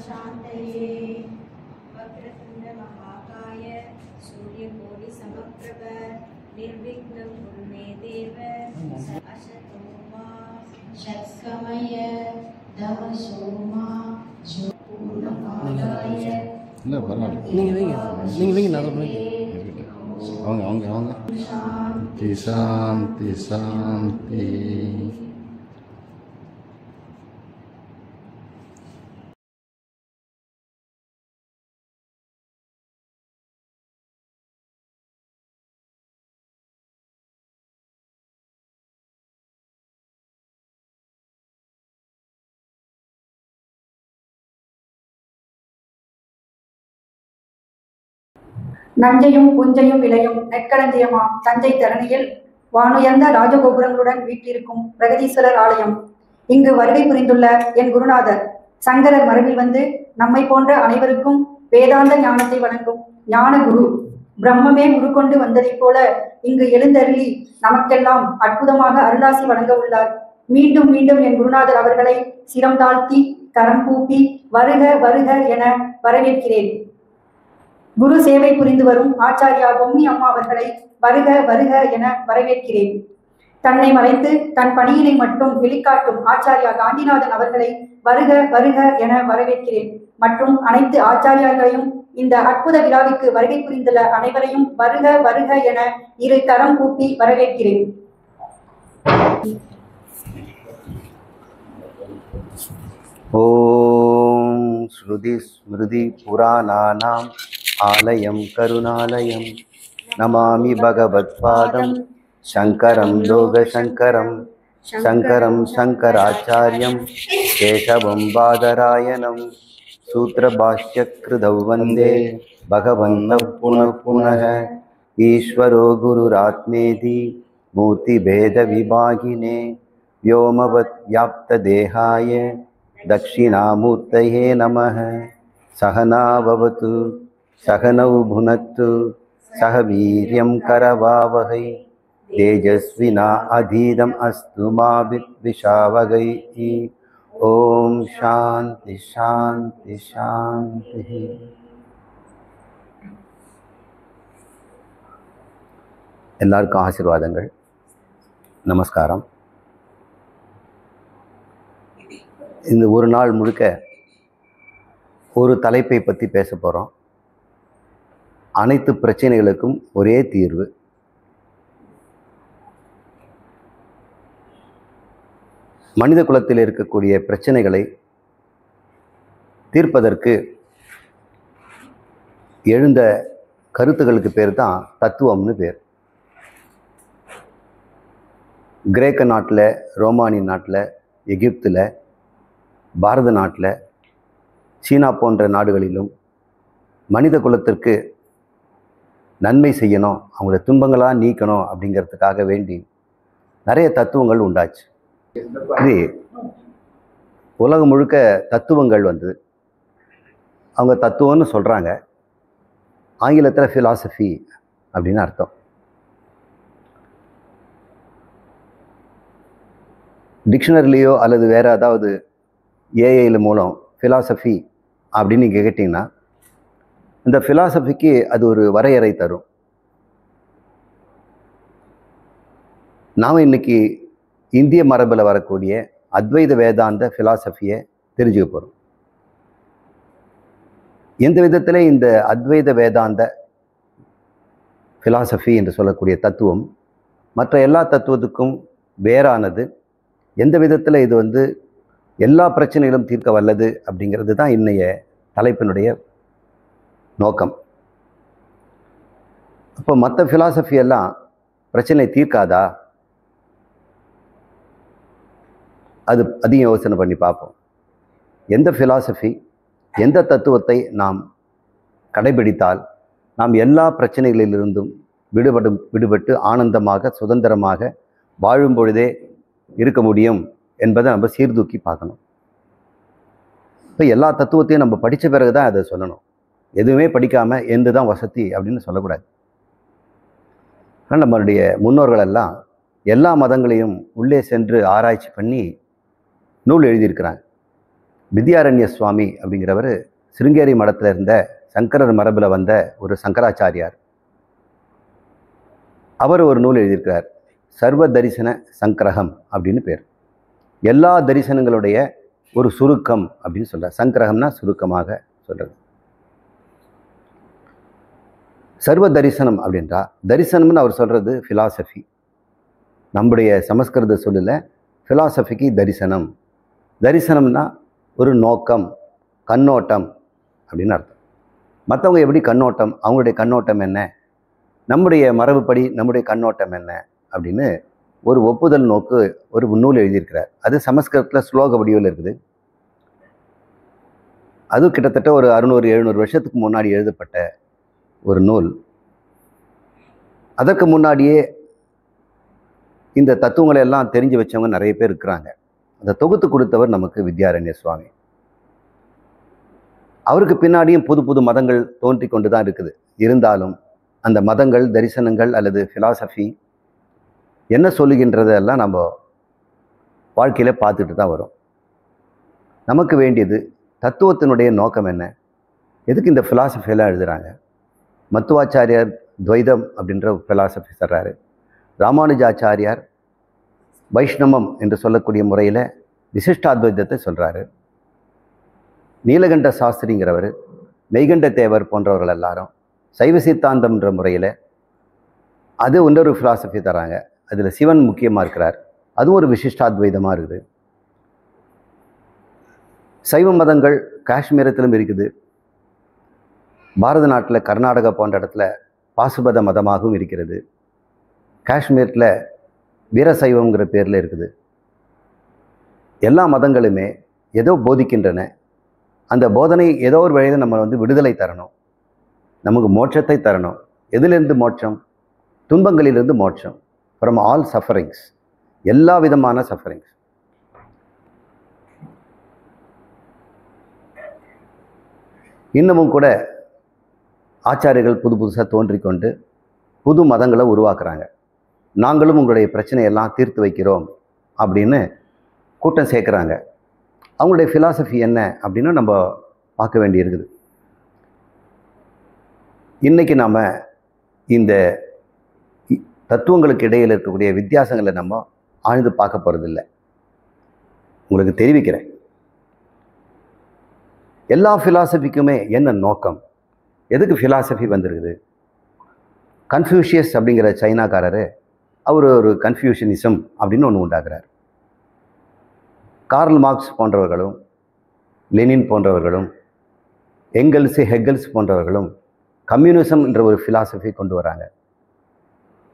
शान्तये वक्रतुण्ड महाकाय सूर्यकोटि समप्रभ निर्विघ्नं कुरु मे देव असतो मा शत्कमय तमसो मा ज्योतिर्गमय இல்லை பரவாயில்ல நீங்கள் வைங்க நான் சொல்லுவேன். அவங்க சாந்தி சாந்தி சாந்தி. நஞ்சையும் புஞ்சையும் விளையும் நெற்களஞ்சியமாம் தஞ்சை தரணியில் வானுயர்ந்த ராஜகோபுரங்களுடன் வீட்டிருக்கும் பிரகதீஸ்வரர் ஆலயம். இங்கு வருகை புரிந்துள்ள என் குருநாதர் சங்கரர் மரபில் வந்து நம்மை போன்ற அனைவருக்கும் வேதாந்த ஞானத்தை வழங்கும் ஞான குரு பிரம்மமே உருக்கொண்டு வந்ததைப் போல இங்கு எழுந்தருளி நமக்கெல்லாம் அற்புதமாக அருளாசி வழங்க உள்ளார். மீண்டும் மீண்டும் என் குருநாதர் அவர்களை சிரம் தாழ்த்தி கரம் கூப்பி வருக வருக என வரவேற்கிறேன். குரு சேவை புரிந்து வரும் ஆச்சாரியா பொம்மி அம்மா அவர்களை வருக வருக என வரவேற்கிறேன். தன்னை மறைத்து தன் பணியினை மட்டும் வெளிக்காட்டும் ஆச்சாரியா காந்திநாதன் அவர்களை வருக வருக என வரவேற்கிறேன். மற்றும் அனைத்து ஆச்சாரியார்களையும் இந்த அற்புத விழாவிற்கு வருகை புரிந்துள்ள அனைவரையும் வருக வருக என இரு கரம் கூப்பி வரவேற்கிறேன். ஓம் ஸ்ருதி ஸ்மிருதி புராணானாம் ஆலயம் கருணாலயம் நமாமி பகவத்பாதம் சங்கரம் லோகசங்கரம் சங்கரம் சங்கராச்சாரியம் கேசவம் பாதராயணம் சூத்ரபாஷ்யக்ருதௌ வந்தே பகவந்தௌ புனः புனः ஈஸ்வரோ குருராத்மேதி மூர்த்திபேத விபாகினே व्योमवत् व्याप्तदेहाय दक्षिणामूर्तये नमः। सहना भवतु सहनौ भुनक्तु सह वीर्यं करवावहै तेजस्विना अधीतम् अस्तु मा विद्विषावहै। ओम शांति शांति शांति। எல்லாருக்கும் ஆசீர்வாதங்கள். நமஸ்காரம். இந்த ஒரு நாள் முழுக்க ஒரு தலைப்பை பற்றி பேச போகிறோம். அனைத்து பிரச்சனைகளுக்கும் ஒரே தீர்வு. மனித குலத்தில் இருக்கக்கூடிய பிரச்சனைகளை தீர்ப்பதற்கு எழுந்த கருத்துக்களுக்கு பேர் தான் தத்துவம்னு பேர். கிரேக்க நாட்டில், ரோமானிய நாட்டில், எகிப்தில், பாரத நாட்டில், சீனா போன்ற நாடுகளிலும் மனித குலத்திற்கு நன்மை செய்யணும், அவங்கள துன்பங்களாக நீக்கணும் அப்படிங்கிறதுக்காக வேண்டி நிறைய தத்துவங்கள் உண்டாச்சு. இது உலகம் முழுக்க தத்துவங்கள் வந்து அவங்க தத்துவம்னு சொல்கிறாங்க. ஆங்கிலத்தில் ஃபிலாசபி அப்படின்னு அர்த்தம். டிக்ஷனரிலேயோ அல்லது வேறு ஏதாவது ஏஐல மூலம் ஃபிலாசபி அப்படின்னு நீங்கள் கேட்டிங்கன்னா இந்த ஃபிலாசபிக்கு அது ஒரு வரையறை தரும். நாம் இன்றைக்கி இந்திய மரபில் வரக்கூடிய அத்வைத வேதாந்த ஃபிலாசபியை தெரிஞ்சுக்க போகிறோம். எந்த விதத்தில் இந்த அத்வைத வேதாந்த ஃபிலாசபி என்று சொல்லக்கூடிய தத்துவம் மற்ற எல்லா தத்துவத்துக்கும் வேறானது, எந்த விதத்தில் இது வந்து எல்லா பிரச்சனைகளும் தீர்க்க வல்லது அப்படிங்கிறது தான் இன்னைய தலைப்பினுடைய நோக்கம். அப்போ மற்ற ஃபிலாசபி எல்லாம் பிரச்சனை தீர்க்காதா? அதையும் யோசனை பண்ணி பார்ப்போம். எந்த ஃபிலாசபி, எந்த தத்துவத்தை நாம் கடைபிடித்தால் நாம் எல்லா பிரச்சனைகளிலிருந்தும் விடுபட்டு ஆனந்தமாக சுதந்திரமாக வாழும் பொழுதே இருக்க முடியும் என்பதை நம்ம சீர்தூக்கி பார்க்கணும். இப்போ எல்லா தத்துவத்தையும் நம்ம படித்த பிறகு தான் அதை சொல்லணும். எதுவுமே படிக்காமல் எந்த தான் வசதி அப்படின்னு சொல்லக்கூடாது. ஆனால் நம்மளுடைய முன்னோர்களெல்லாம் எல்லா மதங்களையும் உள்ளே சென்று ஆராய்ச்சி பண்ணி நூல் எழுதியிருக்கிறாங்க. வித்யாரண்ய சுவாமி அப்படிங்கிறவர் சிருங்கேரி மடத்தில் இருந்த சங்கரர் மரபில் வந்த ஒரு சங்கராச்சாரியார். அவர் ஒரு நூல் எழுதியிருக்கிறார், சர்வ தரிசன சங்கிரகம் அப்படின்னு பேர். எல்லா தரிசனங்களுடைய ஒரு சுருக்கம் அப்படின்னு சொல்கிறார். சங்கிரகம்னா சுருக்கமாக சொல்கிறது. சர்வ தரிசனம் அப்படின்றா, தரிசனம்னு அவர் சொல்கிறது ஃபிலாசபி. நம்முடைய சமஸ்கிருத சொல்லில் ஃபிலாசபிக்கு தரிசனம். தரிசனம்னா ஒரு நோக்கம், கண்ணோட்டம் அப்படின்னு அர்த்தம். மற்றவங்க எப்படி கண்ணோட்டம், அவங்களுடைய கண்ணோட்டம் என்ன, நம்முடைய மரபுப்படி நம்முடைய கண்ணோட்டம் என்ன அப்படின்னு ஒரு ஒப்புதல் நோக்கு ஒரு நூல் எழுதியிருக்கிறார். அது சமஸ்கிருதத்தில் ஸ்லோக வடிவில் இருக்குது. அது கிட்டத்தட்ட ஒரு 600-700 வருஷத்துக்கு முன்னாடி எழுதப்பட்ட ஒரு நூல். அதற்கு முன்னாடியே இந்த தத்துவங்களை எல்லாம் தெரிஞ்சு வச்சவங்க நிறைய பேர் இருக்கிறாங்க. அந்த தொகுத்து கொடுத்தவர் நமக்கு வித்யாரண்ய சுவாமி. அவருக்கு பின்னாடியும் புது புது மதங்கள் தோன்றி கொண்டு தான் இருக்குது. இருந்தாலும் அந்த மதங்கள், தரிசனங்கள் அல்லது ஃபிலாசபி என்ன சொல்லுகின்றதெல்லாம் நம்ம வாழ்க்கையில் பார்த்துட்டு தான் வரும். நமக்கு வேண்டியது தத்துவத்தினுடைய நோக்கம் என்ன, எதுக்கு இந்த ஃபிலாசபியெல்லாம் எழுதுகிறாங்க. மத்துவாச்சாரியார் துவைதம் அப்படின்ற ஃபிலாசபி சொல்கிறாரு. ராமானுஜாச்சாரியார் வைஷ்ணவம் என்று சொல்லக்கூடிய முறையில் விசிஷ்டாத்வைதத்தை சொல்கிறாரு. நீலகண்ட சாஸ்திரிங்கிறவர், மெய்கண்ட தேவர் போன்றவர்கள் எல்லாரும் சைவ சித்தாந்தம்ன்ற முறையில் அது இன்னொரு ஃபிலாசபி தராங்க. அதில் சிவன் முக்கியமாக இருக்கிறார், அதுவும் ஒரு விசிஷ்டாத்வைதமாக இருக்குது. சைவ மதங்கள் காஷ்மீரத்திலும் இருக்குது. பாரத நாட்டில் கர்நாடகா போன்ற இடத்துல பாசுபத மதமாகவும் இருக்கிறது. காஷ்மீரில் வீரசைவங்கிற பேரில் இருக்குது. எல்லா மதங்களுமே ஏதோ போதிக்கின்றன. அந்த போதனை ஏதோ ஒரு வழியில் நம்ம விடுதலை தரணும், நமக்கு மோட்சத்தை தரணும். எதிலிருந்து மோட்சம்? துன்பங்களிலிருந்து மோட்சம். ஃப்ரம் ஆல் சஃபரிங்ஸ், எல்லா விதமான சஃபரிங்ஸ். இன்னமும் கூட ஆச்சாரியர்கள் புது புதுசாக தோன்றிக்கொண்டு புது மதங்களை உருவாக்குறாங்க. நாங்களும் உங்களுடைய பிரச்சனையெல்லாம் தீர்த்து வைக்கிறோம் அப்படின்னு கூட்டம் சேர்க்குறாங்க. அவங்களுடைய ஃபிலாசபி என்ன அப்படின்னு நம்ம பார்க்க வேண்டியிருக்குது. இன்றைக்கி நாம் இந்த தத்துவங்களுக்கு இடையில் இருக்கக்கூடிய வித்தியாசங்களை நம்ம ஆழ்ந்து பார்க்க போகிறதில்ல. உங்களுக்கு தெரிவிக்கிறேன், எல்லா ஃபிலாசபிக்குமே என்ன நோக்கம், எதுக்கு ஃபிலாசபி வந்திருக்குது. கன்ஃபியூஷியஸ் அப்படிங்கிற சைனாக்காரர் அவர் ஒரு கன்ஃபியூஷனிசம் அப்படின்னு ஒன்று உண்டாக்குறார். கார்ல் மார்க்ஸ் போன்றவர்களும், லெனின் போன்றவர்களும், எங்கெல்ஸ், ஹெகல்ஸ் போன்றவர்களும் கம்யூனிசம் என்ற ஒரு ஃபிலாசபி கொண்டு வராங்க.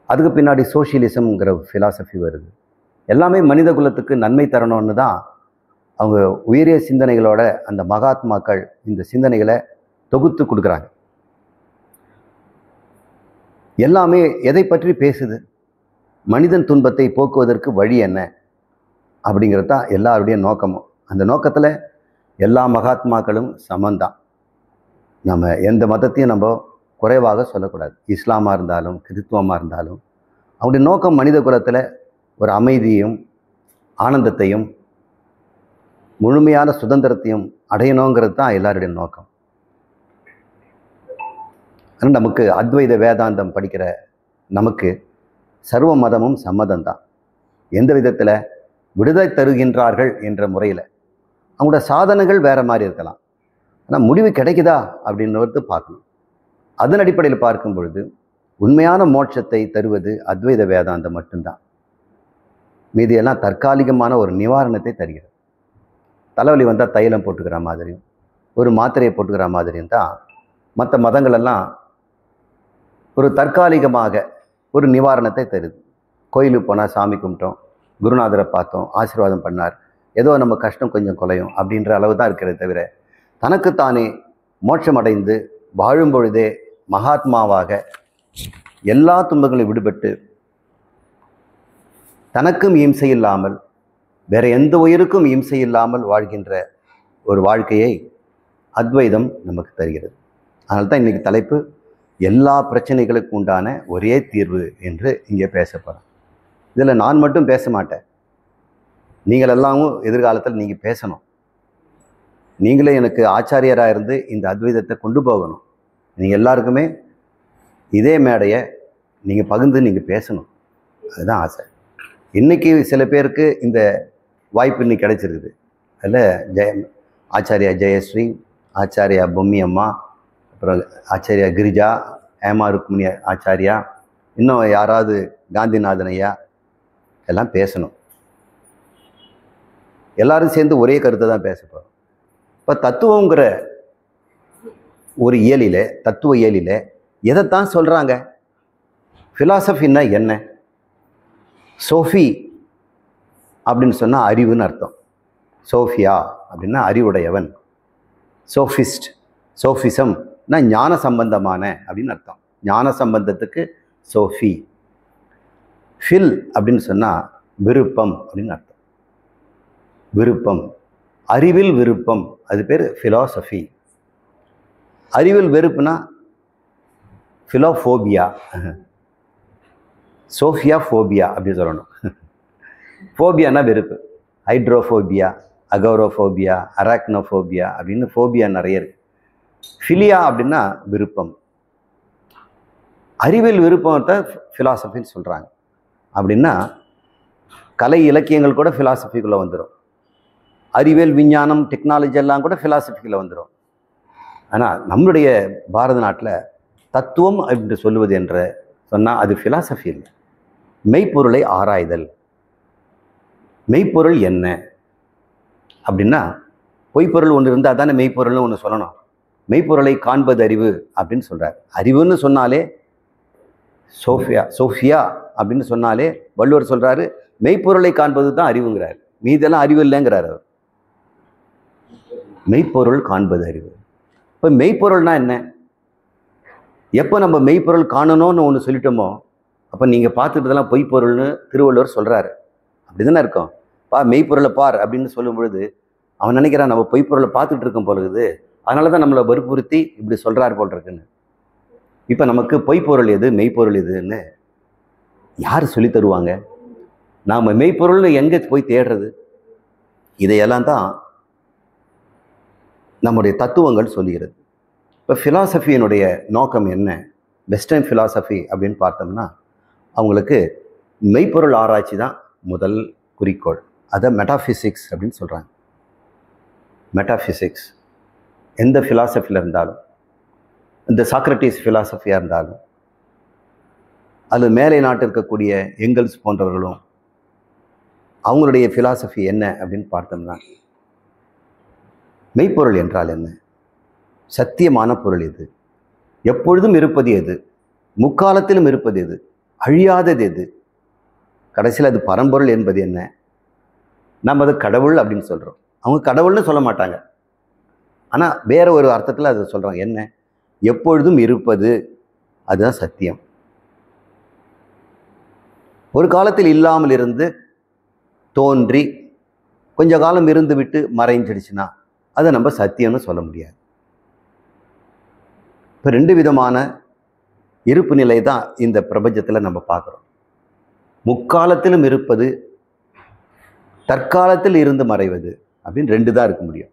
அதுக்கு பின்னாடி சோஷியலிசம்ங்கிற ஃபிலாசபி வருது. எல்லாமே மனித குலத்துக்கு நன்மை தரணும்னு தான் அவங்க உயரிய சிந்தனைகளோட அந்த மகாத்மாக்கள் இந்த சிந்தனைகளை தொகுத்து கொடுக்குறாங்க. எல்லாமே எதை பற்றி பேசுது, மனிதன் துன்பத்தை போக்குவதற்கு வழி என்ன அப்படிங்கிறது தான் எல்லாருடைய நோக்கமும். அந்த நோக்கத்தில் எல்லா மகாத்மாக்களும் சமந்தான். நம்ம எந்த மதத்தையும் நம்ம குறைவாக சொல்லக்கூடாது. இஸ்லாமாக இருந்தாலும் கிறிஸ்துவமாக இருந்தாலும் அவருடைய நோக்கம் மனித குலத்தில் ஒரு அமைதியும் ஆனந்தத்தையும் முழுமையான சுதந்திரத்தையும் அடையணுங்கிறது தான் எல்லாருடைய நோக்கம். ஆனால் நமக்கு அத்வைத வேதாந்தம் படிக்கிற நமக்கு சர்வ மதமும் சம்மதம்தான். எந்த விதத்தில் விடுதலை தருகின்றார்கள் என்ற முறையில் அவங்களோட சாதனைகள் வேறு மாதிரி இருக்கலாம், ஆனால் முடிவு கிடைக்குதா அப்படின்றது பார்க்கணும். அதன் அடிப்படையில் பார்க்கும் பொழுது உண்மையான மோட்சத்தை தருவது அத்வைத வேதாந்தம் மட்டும்தான். மீதியெல்லாம் தற்காலிகமான ஒரு நிவாரணத்தை தருகிறது. தலைவலி வந்தால் தைலம் போட்டுக்கிற மாதிரியும் ஒரு மாத்திரையை போட்டுக்கிற மாதிரியும் தான் மற்ற மதங்களெல்லாம் ஒரு தற்காலிகமாக ஒரு நிவாரணத்தை தருது. கோயிலுக்கு போனால் சாமி கும்பிட்டோம், குருநாதரை பார்த்தோம், ஆசீர்வாதம் பண்ணார், ஏதோ நம்ம கஷ்டம் கொஞ்சம் குறையும் அப்படின்ற அளவு தான் இருக்கிறதே தவிர தனக்குத்தானே மோட்சம் அடைந்து வாழும் பொழுதே மகாத்மாவாக எல்லா துன்பங்களையும் விடுபட்டு தனக்கும் இம்சை இல்லாமல் வேற எந்த உயிருக்கும் இம்சை இல்லாமல் வாழ்கின்ற ஒரு வாழ்க்கையை அத்வைதம் நமக்கு தருகிறது. அதனால தான் இன்றைக்கி தலைப்பு எல்லா பிரச்சனைகளுக்கு உண்டான ஒரே தீர்வு என்று இங்கே பேசப்படும். இதில் நான் மட்டும் பேச மாட்டேன், நீங்கள் எல்லாமும் எதிர்காலத்தில் நீங்கள் பேசணும். நீங்களே எனக்கு ஆச்சாரியராக இருந்து இந்த அத்வைதத்தை கொண்டு போகணும். நீங்கள் எல்லாருக்குமே இதே மேடையை நீங்கள் பகிர்ந்து நீங்கள் பேசணும். அதுதான் ஆசை. இன்றைக்கி சில பேருக்கு இந்த வாய்ப்பு இன்னைக்கு கிடைச்சிருக்குது. அதில் ஆச்சாரியா ஜெயஸ்ரீ, ஆச்சாரியா பொம்மி அம்மா, அப்புறம் ஆச்சாரியா கிரிஜா, ஹேமா ருக்மிணி ஆச்சாரியா, இன்னும் யாராவது காந்திநாதன் ஐயா எல்லாம் பேசணும். எல்லாரும் சேர்ந்து ஒரே கருத்தை தான் பேச போகிறோம். இப்போ தத்துவங்கிற ஒரு இயலில், தத்துவ இயலில் எதைத்தான் சொல்கிறாங்க? ஃபிலாசபின்னா என்ன? சோஃபி அப்படின்னு சொன்னால் அறிவுன்னு அர்த்தம். சோஃபியா அப்படின்னா அறிவுடையவன். சோஃபிஸ்ட், சோஃபிசம்னா ஞான சம்பந்தமான அப்படின்னு அர்த்தம். ஞான சம்பந்தத்துக்கு சோஃபி. ஃபில் அப்படின்னு சொன்னால் விருப்பம் அப்படின்னு அர்த்தம். விருப்பம், அறிவில் விருப்பம், அது பேர் ஃபிலாசபி. அறிவில் வெறுப்புனா ஃபிலோஃபோபியா. சோஃபியா ஃபோபியா அப்படி சொல்லணும். ஃபோபியானா வெறுப்பு. ஹைட்ரோஃபோபியா, அகோரோஃபோபியா, அராக்னோஃபோபியா அப்படின்னு ஃபோபியா நிறைய இருக்கு. ஃபிலியா அப்படின்னா விருப்பம். அறிவியல் விருப்பத்தை ஃபிலாசபின்னு சொல்கிறாங்க. அப்படின்னா கலை இலக்கியங்கள் கூட ஃபிலாசபிக்குள்ளே வந்துடும். அறிவியல், விஞ்ஞானம், டெக்னாலஜி எல்லாம் கூட ஃபிலாசபிக்குள்ளே வந்துடும். ஆனால் நம்மளுடைய பாரத நாட்டில் தத்துவம் அப்படின்னு சொல்லுவது என்ற சொன்னால் அது ஃபிலாசபி இல்லை. மெய்ப்பொருளை ஆராய்தல். மெய்ப்பொருள் என்ன அப்படின்னா, பொய்ப்பொருள் ஒன்று இருந்தால் தானே மெய்ப்பொருள்னு ஒன்று சொல்லணும். மெய்ப்பொருளை காண்பது அறிவு அப்படின்னு சொல்கிறார். அறிவுன்னு சொன்னாலே சோஃபியா அப்படின்னு சொன்னாலே வள்ளுவர் சொல்கிறாரு, மெய்ப்பொருளை காண்பது தான் அறிவுங்கிறார். மீதெல்லாம் அறிவு இல்லைங்கிறார் அவர். மெய்ப்பொருள் காண்பது அறிவு. இப்போ மெய்ப்பொருள்னா என்ன? எப்போ நம்ம மெய்ப்பொருள் காணணும்னு ஒன்று சொல்லிட்டோமோ, அப்போ நீங்கள் பார்த்துட்டதெல்லாம் பொய்ப்பொருள்னு திருவள்ளுவர் சொல்கிறாரு. அப்படி தானே இருக்கும். மெய்ப்பொருளை பார் அப்படின்னு சொல்லும் பொழுது அவன் நினைக்கிறான் நம்ம பொய்ப்பொருளை பார்த்துட்டு இருக்கோம் போல இருக்குது, அதனால தான் நம்மளை வற்புறுத்தி இப்படி சொல்கிறார் போல் இருக்குன்னு. இப்போ நமக்கு பொய்ப்பொருள் எது, மெய்ப்பொருள் எதுன்னு யார் சொல்லி தருவாங்க? நாம் மெய்ப்பொருள்னு எங்கே போய் தேடுறது? இதையெல்லாம் தான் நம்முடைய தத்துவங்கள் சொல்லுகிறது. இப்போ ஃபிலாசபியினுடைய நோக்கம் என்ன? வெஸ்டர்ன் ஃபிலாசபி அப்படின்னு பார்த்தோம்னா அவங்களுக்கு மெய்ப்பொருள் ஆராய்ச்சி தான் முதல் குறிக்கோள். அதை மெட்டாஃபிசிக்ஸ் அப்படின்னு சொல்கிறாங்க. மெட்டாஃபிசிக்ஸ் எந்த ஃபிலாசபியில் இருந்தாலும், இந்த சாக்ரட்டிஸ் ஃபிலாசபியாக இருந்தாலும், அது மேலை நாட்டு இருக்கக்கூடிய எங்கல்ஸ் போன்றவர்களும் அவங்களுடைய ஃபிலாசபி என்ன அப்படின்னு பார்த்தோம்னா, மெய்ப்பொருள் என்றால் என்ன? சத்தியமான பொருள் எது? எப்பொழுதும் இருப்பது எது? முக்காலத்திலும் இருப்பது எது? அழியாதது எது? கடைசியில் அது பரம்பொருள் என்பது என்ன? நம்ம அது கடவுள் அப்படின்னு சொல்கிறோம். அவங்க கடவுள்னு சொல்ல மாட்டாங்க, ஆனால் வேற ஒரு அர்த்தத்தில் அதை சொல்கிறாங்க. என்ன? எப்பொழுதும் இருப்பது, அதுதான் சத்தியம். ஒரு காலத்தில் இல்லாமல் இருந்து தோன்றி கொஞ்ச காலம் இருந்து விட்டு மறைஞ்சிடுச்சுன்னா அதை நம்ம சத்தியம்னு சொல்ல முடியாது. இப்போ ரெண்டு விதமான இருப்பு நிலை தான் இந்த பிரபஞ்சத்தில் நம்ம பார்க்குறோம். முக்காலத்திலும் இருப்பது, தற்காலத்தில் இருந்து மறைவது அப்படின்னு ரெண்டு தான் இருக்க முடியும்.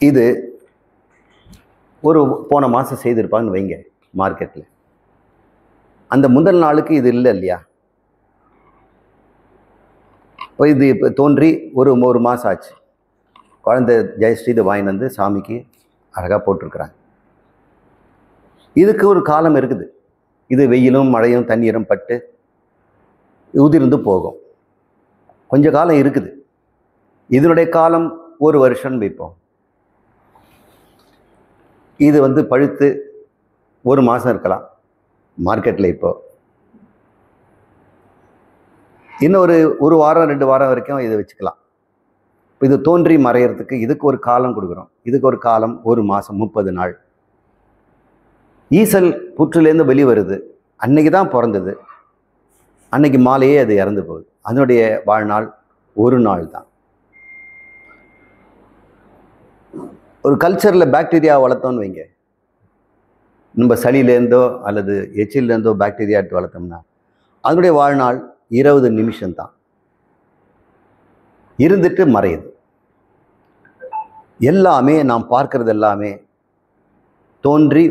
இது ஒரு போன மாதம் செய்திருப்பாங்கன்னு வைங்க மார்க்கெட்டில். அந்த முதல் நாளுக்கு இது இல்லை இல்லையா? இப்போ இது இப்போ தோன்றி ஒரு மாதம் ஆச்சு. குழந்தை ஜெயஸ்ரீ இதை வாங்கிட்டு வந்து சாமிக்கு அழகாக போட்டிருக்கிறாங்க. இதுக்கு ஒரு காலம் இருக்குது. இது வெயிலும் மழையும் தண்ணீரும் பட்டு உதிர்ந்து போகும். கொஞ்ச காலம் இருக்குது. இதனுடைய காலம் ஒரு வருஷம் வைப்போம். இது வந்து பழுத்து ஒரு மாதம் இருக்கலாம் மார்க்கெட்டில். இப்போ இன்னும் ஒரு வாரம் 2 வாரம் வரைக்கும் இதை வச்சுக்கலாம். இது தோன்றி மறையிறதுக்கு இதுக்கு ஒரு காலம் கொடுக்குறோம். இதுக்கு ஒரு காலம் 1 மாதம் 30 நாள். ஈசல் புற்றுலேருந்து வெளி வருது, அன்னைக்கு தான் பிறந்தது, அன்னைக்கு மாலையே அது இறந்து போகுது. அதனுடைய வாழ்நாள் 1 நாள் தான். ஒரு கல்ச்சரில் பாக்டீரியா வளர்த்தோன்னு வைங்க, நம்ம சளியிலேருந்தோ அல்லது எச்சிலேருந்தோ பாக்டீரியா எடுத்து வளர்த்தோம்னா அதனுடைய வாழ்நாள் 20 நிமிஷம் தான். இருந்துட்டு மறையுது. எல்லாமே நாம் பார்க்கறது எல்லாமே தோன்றி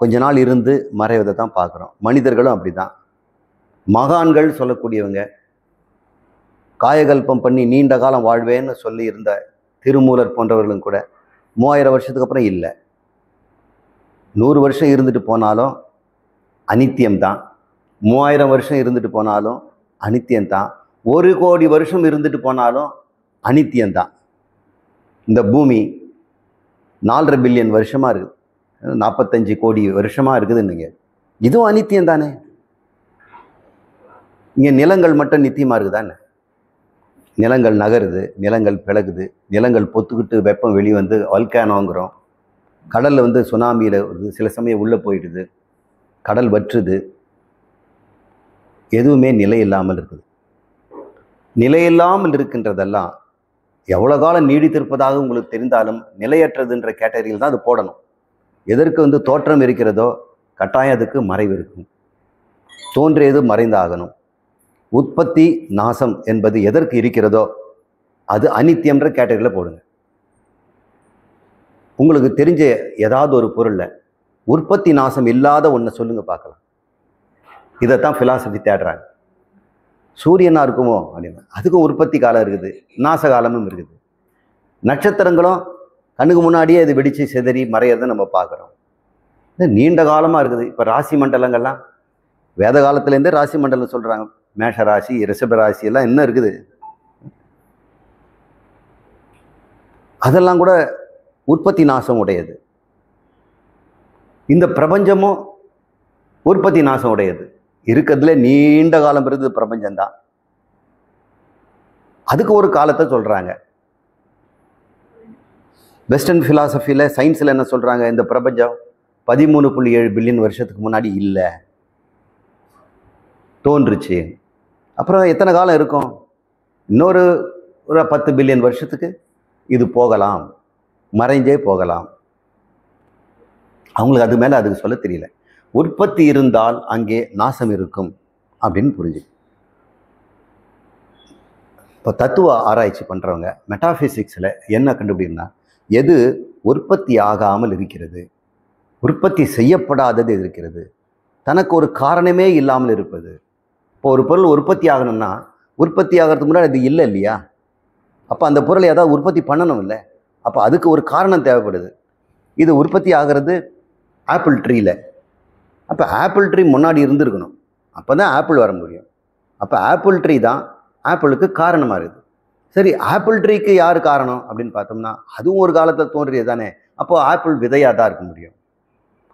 கொஞ்ச நாள் இருந்து மறைவதை தான் பார்க்குறோம். மனிதர்களும் அப்படிதான். மகான்கள் சொல்லக்கூடியவங்க, காயகல்பம் பண்ணி நீண்ட காலம் வாழ்வேன்னு சொல்லி இருந்த திருமூலர் போன்றவர்களும் கூட 3000 வருஷத்துக்கு அப்புறம் இல்லை. 100 வருஷம் இருந்துட்டு போனாலும் அனித்தியம்தான். 3000 வருஷம் இருந்துட்டு போனாலும் அனித்தியம்தான். 1 கோடி வருஷம் இருந்துட்டு போனாலும் அனித்தியம்தான். இந்த பூமி 4.5 பில்லியன் வருஷமாக இருக்குது, 45 கோடி வருஷமாக இருக்குதுன்னுங்க. இதுவும் அனித்தியம் தானே. இங்கே நிலங்கள் மட்டும் நித்தியமாக இருக்குதானே? நிலங்கள் நகருது, நிலங்கள் பிளகுது, நிலங்கள் பொத்துக்கிட்டு வெப்பம் வெளிவந்து வல்கானோங்கிறோம். கடலில் வந்து சுனாமியில் வருது, சில சமயம் உள்ளே போயிடுது, கடல் வற்றுது. எதுவுமே நிலை இல்லாமல் இருக்குது. நிலையில்லாமல் இருக்கின்றதெல்லாம் எவ்வளோ காலம் நீடித்திருப்பதாக உங்களுக்கு தெரிந்தாலும் நிலையற்றதுன்ற கேட்டகரியில் தான் அது போடணும். எதற்கு வந்து தோற்றம் இருக்கிறதோ கட்டாயம் அதுக்கு மறைவு இருக்கும். தோன்றியது மறைந்தாகணும். உற்பத்தி நாசம் என்பது எதற்கு இருக்கிறதோ அது அனித்தியம்ன்ற கேட்டகரியில் போடுங்க. உங்களுக்கு தெரிஞ்ச ஏதாவது ஒரு பொருளில் உற்பத்தி நாசம் இல்லாத ஒன்றை சொல்லுங்க பார்க்கலாம். இதைத்தான் ஃபிலாசபி தேடுறாங்க. சூரியனா இருக்குமோ அப்படின்னா அதுக்கும் உற்பத்தி காலம் இருக்குது, நாச காலமும் இருக்குது. நட்சத்திரங்களும் கண்ணுக்கு முன்னாடியே அது வெடித்து சிதறி மறையிறதை நம்ம பார்க்குறோம். இது நீண்ட காலமாக இருக்குது. இப்போ ராசி மண்டலங்கள்லாம் வேத காலத்துலேருந்தே ராசி மண்டலம் சொல்கிறாங்க. மேஷ ராசி, ரிஷப ராசி எல்லாம் என்ன இருக்குது, அதெல்லாம் கூட உற்பத்தி நாசம் உடையது. இந்த பிரபஞ்சமும் உற்பத்தி நாசம் உடையது. இருக்கிறதுல நீண்ட காலம் இருந்தது பிரபஞ்சம்தான். அதுக்கு ஒரு காலத்தை சொல்றாங்க. வெஸ்டர்ன் ஃபிலாசபியில் சயின்ஸில் என்ன சொல்றாங்க, இந்த பிரபஞ்சம் 13.7 பில்லியன் வருஷத்துக்கு முன்னாடி இல்லை, தோன்றுச்சு. அப்புறம் எத்தனை காலம் இருக்கும், இன்னொரு 10 பில்லியன் வருஷத்துக்கு இது போகலாம், மறைஞ்சே போகலாம். அவங்களுக்கு அது மேலே அதுக்கு சொல்ல தெரியல. உற்பத்தி இருந்தால் அங்கே நாசம் இருக்கும் அப்படின்னு புரிஞ்சு. இப்போ தத்துவ ஆராய்ச்சி பண்ணுறவங்க மெட்டாஃபிசிக்ஸில் என்ன கண்டுபிடினா, எது உற்பத்தி ஆகாமல் இருக்கிறது, உற்பத்தி செய்யப்படாதது இருக்கிறது, தனக்கு ஒரு காரணமே இல்லாமல் இருப்பது. இப்போ ஒரு பொருள் உற்பத்தி ஆகணும்னா உற்பத்தி ஆகிறதுக்கு முன்னாடி அது இல்லை இல்லையா? அப்போ அந்த பொருளை ஏதாவது உற்பத்தி பண்ணணும் இல்லை? அப்போ அதுக்கு ஒரு காரணம் தேவைப்படுது. இது உற்பத்தி ஆகிறது ஆப்பிள் ட்ரீயில். அப்போ ஆப்பிள் ட்ரீ முன்னாடி இருந்திருக்கணும், அப்போ தான் ஆப்பிள் வர முடியும். அப்போ ஆப்பிள் ட்ரீ தான் ஆப்பிளுக்கு காரணமாக இருக்குது. சரி, ஆப்பிள் ட்ரீக்கு யார் காரணம் அப்படின்னு பார்த்தோம்னா அதுவும் ஒரு காலத்தில் தோன்றியது தானே. அப்போ ஆப்பிள் விதையாக தான் இருக்க முடியும்,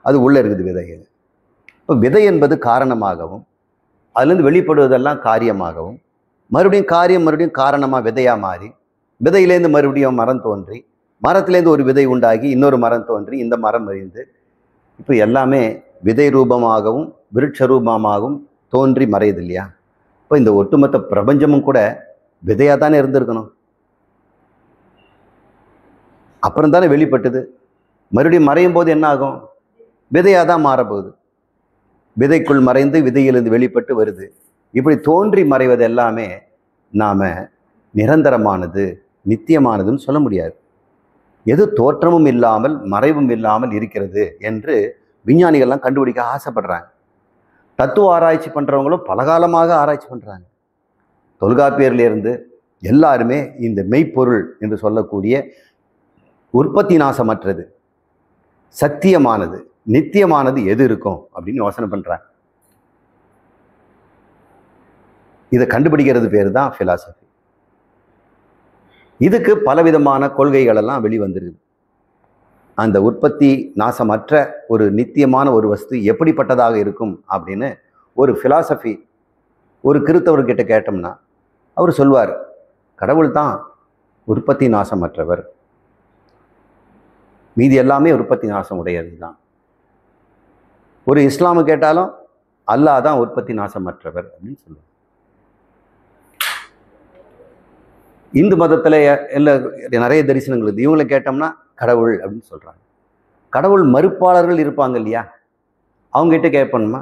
அது உள்ளே இருக்குது விதை. இப்போ விதை என்பது காரணமாகவும் அதுலேருந்து வெளிப்படுவதெல்லாம் காரியமாகவும், மறுபடியும் காரியம் மறுபடியும் காரணமாக விதையாக மாறி, விதையிலேருந்து மறுபடியும் மரம் தோன்றி, மரத்துலேருந்து ஒரு விதை உண்டாகி இன்னொரு மரம் தோன்றி, இந்த மரம் மறைந்து, இப்போ எல்லாமே விதை ரூபமாகவும் விருட்ச ரூபமாகவும் தோன்றி மறையுது இல்லையா? இப்போ இந்த ஒட்டுமொத்த பிரபஞ்சமும் கூட விதையாக தானே இருந்திருக்கணும். அப்புறம் தானே வெளிப்பட்டது. மறுபடியும் மறையும் போது என்ன ஆகும், விதையாக தான் மாறப்போகுது. விதைக்குள் மறைந்து விதையிலிருந்து வெளிப்பட்டு வருது. இப்படி தோன்றி மறைவது எல்லாமே நாம் நிரந்தரமானது நித்தியமானதுன்னு சொல்ல முடியாது. எது தோற்றமும் இல்லாமல் மறைவும் இல்லாமல் இருக்கிறது என்று விஞ்ஞானிகள்லாம் கண்டுபிடிக்க ஆசைப்படுறாங்க. தத்துவ ஆராய்ச்சி பண்ணுறவங்களும் பலகாலமாக ஆராய்ச்சி பண்ணுறாங்க. தொல்காப்பியர்லேருந்து எல்லாருமே இந்த மெய்ப்பொருள் என்று சொல்லக்கூடிய உற்பத்தி நாசமற்றது, சத்தியமானது, நித்தியமானது எது இருக்கும் அப்படின்னு யோசனை பண்ணுறாங்க. இதை கண்டுபிடிக்கிறது பேர் தான் ஃபிலாசபி. இதுக்கு பலவிதமான கொள்கைகள் எல்லாம் வெளிவந்துருக்குது. அந்த உற்பத்தி நாசமற்ற ஒரு நித்தியமான ஒரு வஸ்து எப்படிப்பட்டதாக இருக்கும் அப்படின்னு ஒரு ஃபிலாசபி ஒரு கிறித்தவர்கிட்ட கேட்டோம்னா அவர் சொல்வார், கடவுள் தான் உற்பத்தி நாசமற்றவர், மீதி எல்லாமே உற்பத்தி நாசம் உடையது தான். ஒரு இஸ்லாமு கேட்டாலும் அல்லாஹ் தான் உற்பத்தி நாசமற்றவர் அப்படின்னு சொல்லுவார். இந்து மதத்தில் எல்லாம் நிறைய தரிசனங்கள் இருக்குது. இவங்களை கேட்டோம்னா கடவுள் அப்படின்னு சொல்கிறாங்க. கடவுள் மறுப்பாளர்கள் இருப்பாங்க இல்லையா, அவங்ககிட்ட கேட்போம்னா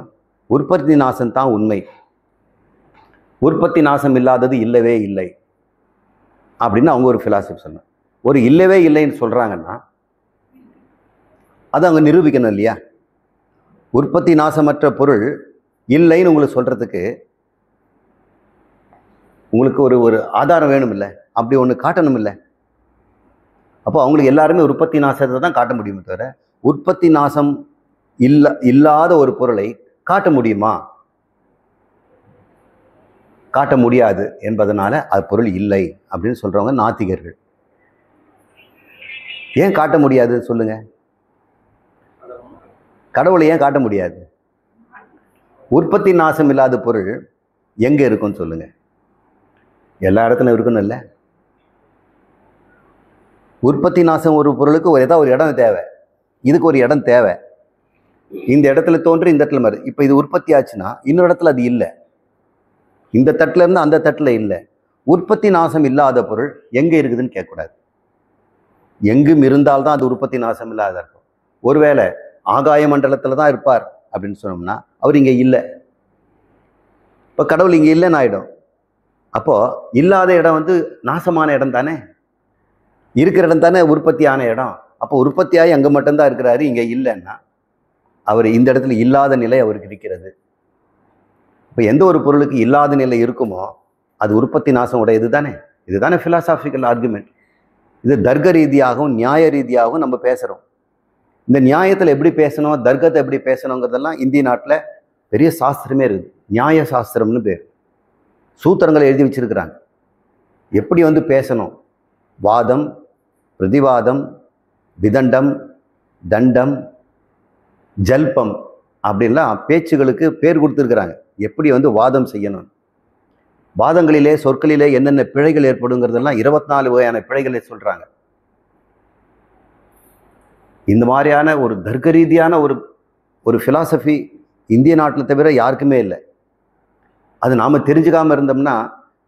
உற்பத்தி நாசம் தான் உண்மை, உற்பத்தி நாசம் இல்லாதது இல்லவே இல்லை அப்படின்னு அவங்க ஒரு ஃபிலாசபி சொன்னாங்க. ஒரு இல்லவே இல்லைன்னு சொல்கிறாங்கன்னா அது அங்கே நிரூபிக்கணும் இல்லையா? உற்பத்தி நாசமற்ற பொருள் இல்லைன்னு உங்களுக்கு சொல்கிறதுக்கு உங்களுக்கு ஒரு ஆதாரம் வேணும் இல்லை? அப்படி ஒன்று காட்டணும் இல்லை? அப்போ அவங்களுக்கு எல்லாருமே உற்பத்தி நாசத்தை தான் காட்ட முடியுமே தவிர உற்பத்தி நாசம் இல்லாத ஒரு பொருளை காட்ட முடியுமா? காட்ட முடியாது என்பதனால அது பொருள் இல்லை அப்படின்னு சொல்றவங்க நாத்திகர்கள். ஏன் காட்ட முடியாது சொல்லுங்க? கடவுளை ஏன் காட்ட முடியாது? உற்பத்தி நாசம் இல்லாத பொருள் எங்க இருக்குன்னு சொல்லுங்க? எல்லா இடத்துலையும் இருக்கணும் இல்லை? உற்பத்தி நாசம் ஒரு பொருளுக்கு ஏதாவது ஒரு இடம் தேவை. இதுக்கு ஒரு இடம் தேவை. இந்த இடத்துல தோன்றி இந்த இடத்துல மாதிரி. இப்போ இது உற்பத்தி ஆச்சுன்னா இன்னொரு இடத்துல அது இல்லை. இந்த தட்டுல இருந்து அந்த தட்டுல இல்லை. உற்பத்தி நாசம் இல்லாத பொருள் எங்க இருக்குதுன்னு கேட்கக்கூடாது. எங்கும் இருந்தால்தான் அது உற்பத்தி நாசம் இல்லாத இருக்கும். ஒருவேளை ஆகாய மண்டலத்துல தான் இருப்பார் அப்படின்னு சொன்னோம்னா அவர் இங்க இல்லை. இப்போ கடவுள் இங்க இல்லைன்னு ஆயிடும். அப்போ இல்லாத இடம் வந்து நாசமான இடம் தானே, இருக்கிற இடம் தானே உற்பத்தியான இடம். அப்போ உற்பத்தியாகி அங்கே மட்டும்தான் இருக்கிறாரு, இங்கே இல்லைன்னா அவர் இந்த இடத்துல இல்லாத நிலை அவருக்கு இருக்கிறது. இப்போ எந்த ஒரு பொருளுக்கு இல்லாத நிலை இருக்குமோ அது உற்பத்தி நாசம் உடையது தானே. இதுதானே ஃபிலாசாபிக்கல் ஆர்குமெண்ட். இது தர்க்க ரீதியாகவும் நியாய ரீதியாகவும் நம்ம பேசுகிறோம். இந்த நியாயத்தில் எப்படி பேசணும், தர்க்கத்தை எப்படி பேசணுங்கிறதெல்லாம் இந்திய நாட்டில் பெரிய சாஸ்திரமே இருக்குது. நியாய சாஸ்திரம்னு பேர். சூத்திரங்களை எழுதி வச்சிருக்கிறாங்க. எப்படி வந்து பேசணும், வாதம், பிரதிவாதம், விதண்டம், தண்டம், ஜல்பம் அப்படின்லாம் பேச்சுகளுக்கு பேர் கொடுத்துருக்குறாங்க. எப்படி வந்து வாதம் செய்யணும், வாதங்களிலே சொற்களிலே என்னென்ன பிழைகள் ஏற்படுங்கிறதெல்லாம் 24 வகையான பிழைகளை சொல்றாங்க. இந்த மாதிரியான ஒரு தர்க்க ரீதியான ஒரு ஃபிலாசபி இந்திய நாட்டில் தவிர யாருக்குமே இல்லை. அது நாம் தெரிஞ்சுக்காமல் இருந்தோம்னா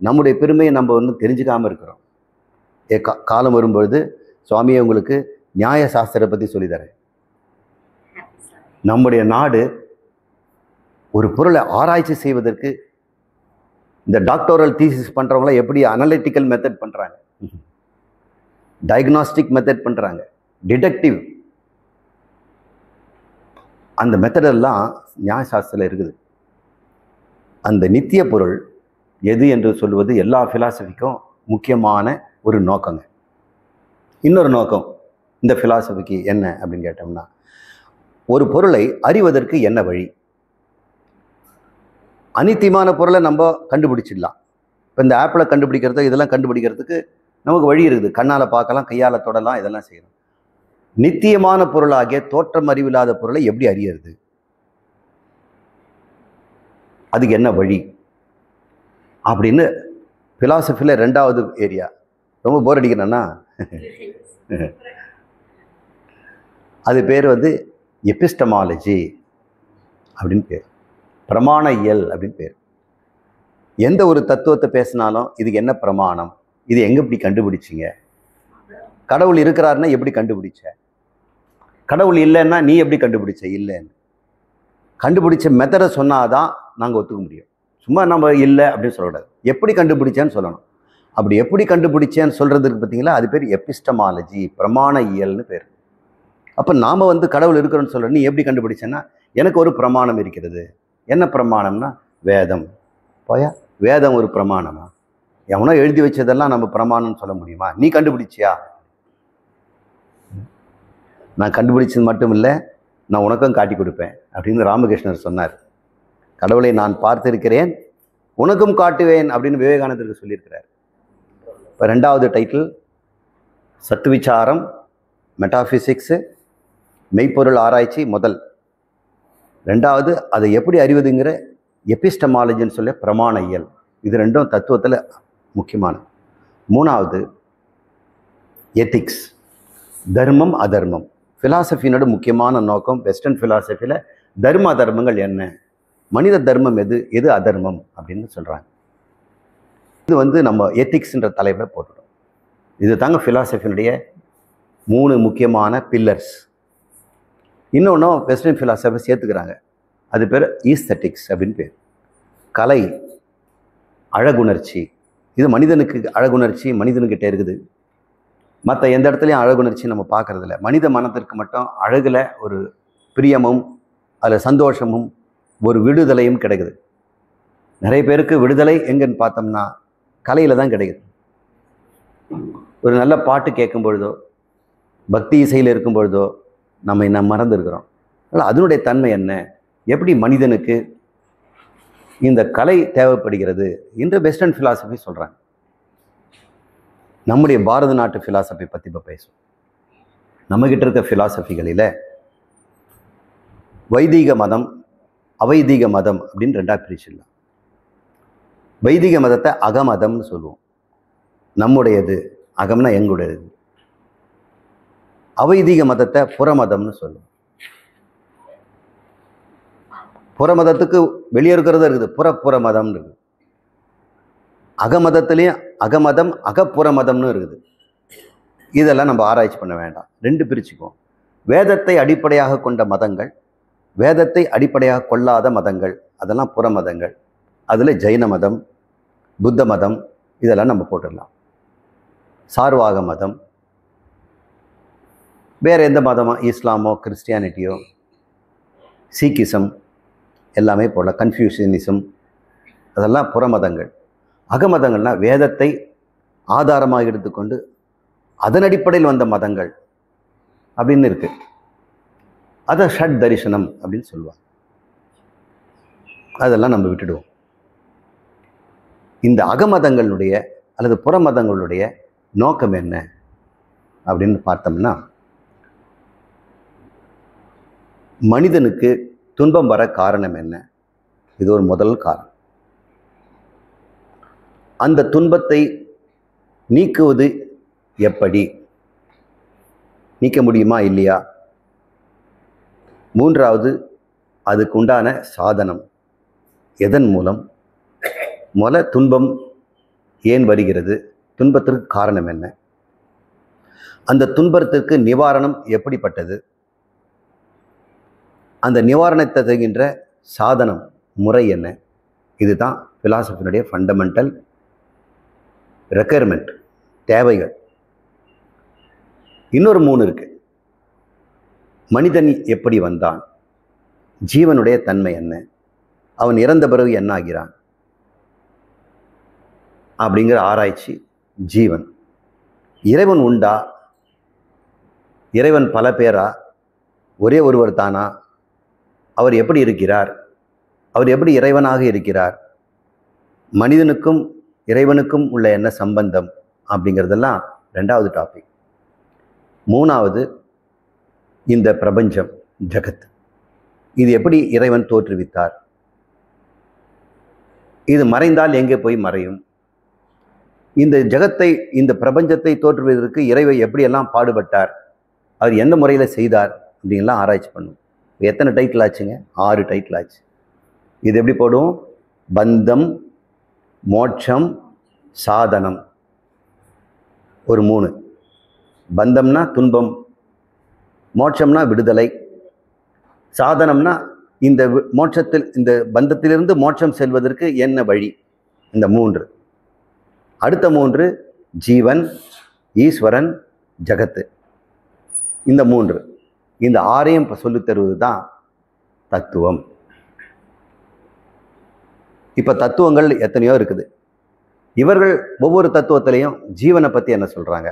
நம்முடைய பெருமையை நம்ம ஒன்றும் தெரிஞ்சுக்காமல் இருக்கிறோம். காலம் வரும்பொழுது சுவாமியை உங்களுக்கு நியாய சாஸ்திரத்தை பற்றி சொல்லித்தரேன். நம்முடைய நாடு ஒரு பொருளை ஆராய்ச்சி செய்வதற்கு இந்த டாக்டோரல் தீசிஸ் பண்ணுறவங்களாம் எப்படி அனலிட்டிக்கல் மெத்தட் பண்ணுறாங்க, டயக்னாஸ்டிக் மெத்தட் பண்ணுறாங்க, டிடெக்டிவ், அந்த மெத்தடெல்லாம் நியாயசாஸ்திரத்தில் இருக்குது. அந்த நித்திய பொருள் எது என்று சொல்வது எல்லா ஃபிலாசபிக்கும் முக்கியமான ஒரு நோக்கங்க. இன்னொரு நோக்கம் இந்த ஃபிலாசபிக்கு என்ன அப்படின்னு கேட்டோம்னா, ஒரு பொருளை அறிவதற்கு என்ன வழி? அனித்தியமான பொருளை நம்ம கண்டுபிடிச்சிடலாம். இப்போ இந்த ஆப்பிளை கண்டுபிடிக்கிறது, இதெல்லாம் கண்டுபிடிக்கிறதுக்கு நமக்கு வழி இருக்குது. கண்ணால் பார்க்கலாம், கையால் தொடலாம், இதெல்லாம் செய்யலாம். நித்தியமான பொருளாகிய தோற்றம் அறிவில்லாத பொருளை எப்படி அறியறது? அதுக்கு என்ன வழி அப்படின்னு ஃபிலாசபியில் 2வது ஏரியா. ரொம்ப போர் அடிக்கிறேன்னா அது பேர் வந்து எபிஸ்டமாலஜி அப்படின்னு பேர், பிரமாண இயல் அப்படின்னு பேர். எந்த ஒரு தத்துவத்தை பேசினாலும் இதுக்கு என்ன பிரமாணம், இது எங்கே இப்படி கண்டுபிடிச்சிங்க, கடவுள் இருக்கிறாருன்னா எப்படி கண்டுபிடிச்ச, கடவுள் இல்லைன்னா நீ எப்படி கண்டுபிடிச்ச, இல்லைன்னு கண்டுபிடிச்ச மெத்தடை சொன்னாதான் நாங்கள் ஒத்துக்க முடியும். சும்மா நம்ம இல்லை அப்படின்னு சொல்லக்கூடாது, எப்படி கண்டுபிடிச்சேன்னு சொல்லணும். அப்படி எப்படி கண்டுபிடிச்சேன்னு சொல்கிறதுக்கு பார்த்தீங்களா, அது பேர் எபிஸ்டமாலஜி, பிரமாண இயல்னு பேர். அப்போ நாம் வந்து கடவுள் இருக்கிறோன்னு சொல்கிறோம். நீ எப்படி கண்டுபிடிச்சேன்னா, எனக்கு ஒரு பிரமாணம் இருக்கிறது. என்ன பிரமாணம்னா வேதம். போயா, வேதம் ஒரு பிரமாணமா? எவனோ எழுதி வச்சதெல்லாம் நம்ம பிரமாணம்னு சொல்ல முடியுமா? நீ கண்டுபிடிச்சியா? நான் கண்டுபிடிச்சது மட்டும் இல்லை, நான் உனக்கும் காட்டி கொடுப்பேன் அப்படின்னு ராமகிருஷ்ணர் சொன்னார். கடவுளை நான் பார்த்திருக்கிறேன், உனக்கும் காட்டுவேன் அப்படின்னு விவேகானந்தருக்கு சொல்லியிருக்கிறார். இப்போ 2வது டைட்டில் சத்து விசாரம், மெட்டாஃபிசிக்ஸு, மெய்ப்பொருள் ஆராய்ச்சி முதல். 2வது அதை எப்படி அறிவதுங்கிற எபிஸ்டமாலஜின்னு சொல்ல பிரமாண இயல். இது 2ம் தத்துவத்தில் முக்கியமான. 3வது எத்திக்ஸ், தர்மம் அதர்மம். ஃபிலாசபியினோட முக்கியமான நோக்கம் வெஸ்டர்ன் ஃபிலாசபியில் தர்ம அதர்மங்கள் என்ன, மனித தர்மம் எது, எது அதர்மம் அப்படின்னு சொல்கிறாங்க. இது வந்து நம்ம எத்திக்ஸ்ன்ற தலைப்பில் போட்டுடும். இது தாங்க ஃபிலாசபியினுடைய 3 முக்கியமான பில்லர்ஸ். இன்னொன்றும் வெஸ்டர்ன் ஃபிலாசபி சேர்த்துக்கிறாங்க. அது பேர் ஈஸ்தட்டிக்ஸ் அப்படின்னு பேர். கலை, அழகுணர்ச்சி, இது மனிதனுக்கு அழகுணர்ச்சி மனிதனுக்கிட்ட இருக்குது. மற்ற எந்த இடத்துலையும் அழகுணர்ச்சி நம்ம பார்க்கறதில்ல. மனித மனத்திற்கு மட்டும் அழகில் ஒரு பிரியமும் அதில் சந்தோஷமும் ஒரு விடுதலையும் கிடைக்குது. நிறைய பேருக்கு விடுதலை எங்கன்னு பார்த்தோம்னா கலையில் தான் கிடைக்குது. ஒரு நல்ல பாட்டு கேட்கும் பொழுதோ பக்தி இசையில் இருக்கும் பொழுதோ நம்ம மறந்துருக்கிறோம். அதனால் அதனுடைய தன்மை என்ன, எப்படி மனிதனுக்கு இந்த கலை தேவைப்படுகிறது என்று வெஸ்டர்ன் ஃபிலாசபி சொல்கிறாங்க. நம்முடைய பாரத நாட்டு ஃபிலாசபி பற்றி இப்போ பேசுவோம். நம்மகிட்ட இருக்க ஃபிலாசபிகளில் வைதிக மதம் அவைதிக மதம் அப்படின்னு ரெண்டாக பிரிச்சிடலாம். வைதிக மதத்தை அகமதம்னு சொல்லுவோம். நம்முடையது, அகம்னா எங்களுடையது. அவைதிக மதத்தை புறமதம்னு சொல்லுவோம். புறமதத்துக்கு வெளியே இருக்கிறது இருக்குது, புற மதம்னு இருக்குது. அகமதத்துலேயும் அகமதம் அகப்புற மதம்னு இருக்குது. இதெல்லாம் நம்ம ஆராய்ச்சி பண்ண வேண்டாம், ரெண்டு பிரிச்சுக்குவோம். வேதத்தை அடிப்படையாக கொண்ட மதங்கள், வேதத்தை அடிப்படையாக கொள்ளாத மதங்கள், அதெல்லாம் புற மதங்கள். அதில் ஜெயின மதம், புத்த மதம் இதெல்லாம் நம்ம போட்டுடலாம். சார்வாக மதம், வேறு எந்த மதமோ, இஸ்லாமோ கிறிஸ்டியானிட்டியோ சீக்கிசம் எல்லாமே போடலாம், கன்ஃபியூஷனிசம், அதெல்லாம் புறமதங்கள். அகமதங்கள்னால் வேதத்தை ஆதாரமாக எடுத்துக்கொண்டு அதன் அடிப்படையில் வந்த மதங்கள் அப்படின்னு இருக்கு. அதை ஷட் தரிசனம் அப்படின்னு சொல்லுவாங்க. அதெல்லாம் நம்ம விட்டுடுவோம். இந்த அகமதங்களுடைய அல்லது புறமதங்களுடைய நோக்கம் என்ன அப்படின்னு பார்த்தோம்னா, மனிதனுக்கு துன்பம் வர காரணம் என்ன, இது ஒரு முதல் காரணம். அந்த துன்பத்தை நீக்குவது எப்படி, நீக்க முடியுமா இல்லையா? மூன்றாவது, அதுக்கு உண்டான சாதனம் எதன் மூலம், துன்பம் ஏன் வருகிறது, துன்பத்திற்கு காரணம் என்ன, அந்த துன்பத்திற்கு நிவாரணம் எப்படிப்பட்டது, அந்த நிவாரணத்தை தருகின்ற சாதனம் முறை என்ன. இதுதான் பிலாசபியினுடைய ஃபண்டமெண்டல் ரெக்குயர்மெண்ட், தேவைகள். இன்னொரு 3 இருக்கு. மனிதன் எப்படி வந்தான், ஜீவனுடைய தன்மை என்ன, அவன் இறந்த பிறகு என்ன ஆகிறான் அப்படிங்கிற ஆராய்ச்சி. ஜீவன், இறைவன் உண்டா, இறைவன் பல பேரா, ஒரே ஒருவர் தானா, அவர் எப்படி இருக்கிறார், அவர் எப்படி இறைவனாக இருக்கிறார், மனிதனுக்கும் இறைவனுக்கும் உள்ள என்ன சம்பந்தம் அப்படிங்கிறதெல்லாம் 2வது டாபிக். 3வது, இந்த பிரபஞ்சம் ஜகத், இது எப்படி இறைவன் தோற்றுவித்தார், இது மறைந்தால் எங்கே போய் மறையும், இந்த ஜகத்தை இந்த பிரபஞ்சத்தை தோற்றுவதற்கு இறைவன் எப்படியெல்லாம் பாடுபட்டார், அவர் எந்த முறையில் செய்தார் அப்படின்லாம் ஆராய்ச்சி பண்ணும். எத்தனை டைட்டில் ஆச்சுங்க? 6 டைட்டில் ஆச்சு. இது எப்படி போடுவோம்? பந்தம், மோட்சம், சாதனம் ஒரு 3. பந்தம்னா துன்பம், மோட்சம்னா விடுதலை, சாதனம்னா இந்த மோட்சத்தில் இந்த பந்தத்திலிருந்து மோட்சம் செல்வதற்கு என்ன வழி, இந்த 3. அடுத்த 3 ஜீவன், ஈஸ்வரன், ஜகத்து, இந்த 3. இந்த 6ஐயும் சொல்லித் தருவது தான் தத்துவம். இப்போ தத்துவங்கள் எத்தனையோ இருக்குது. இவர்கள் ஒவ்வொரு தத்துவத்திலையும் ஜீவனை பற்றி என்ன சொல்கிறாங்க,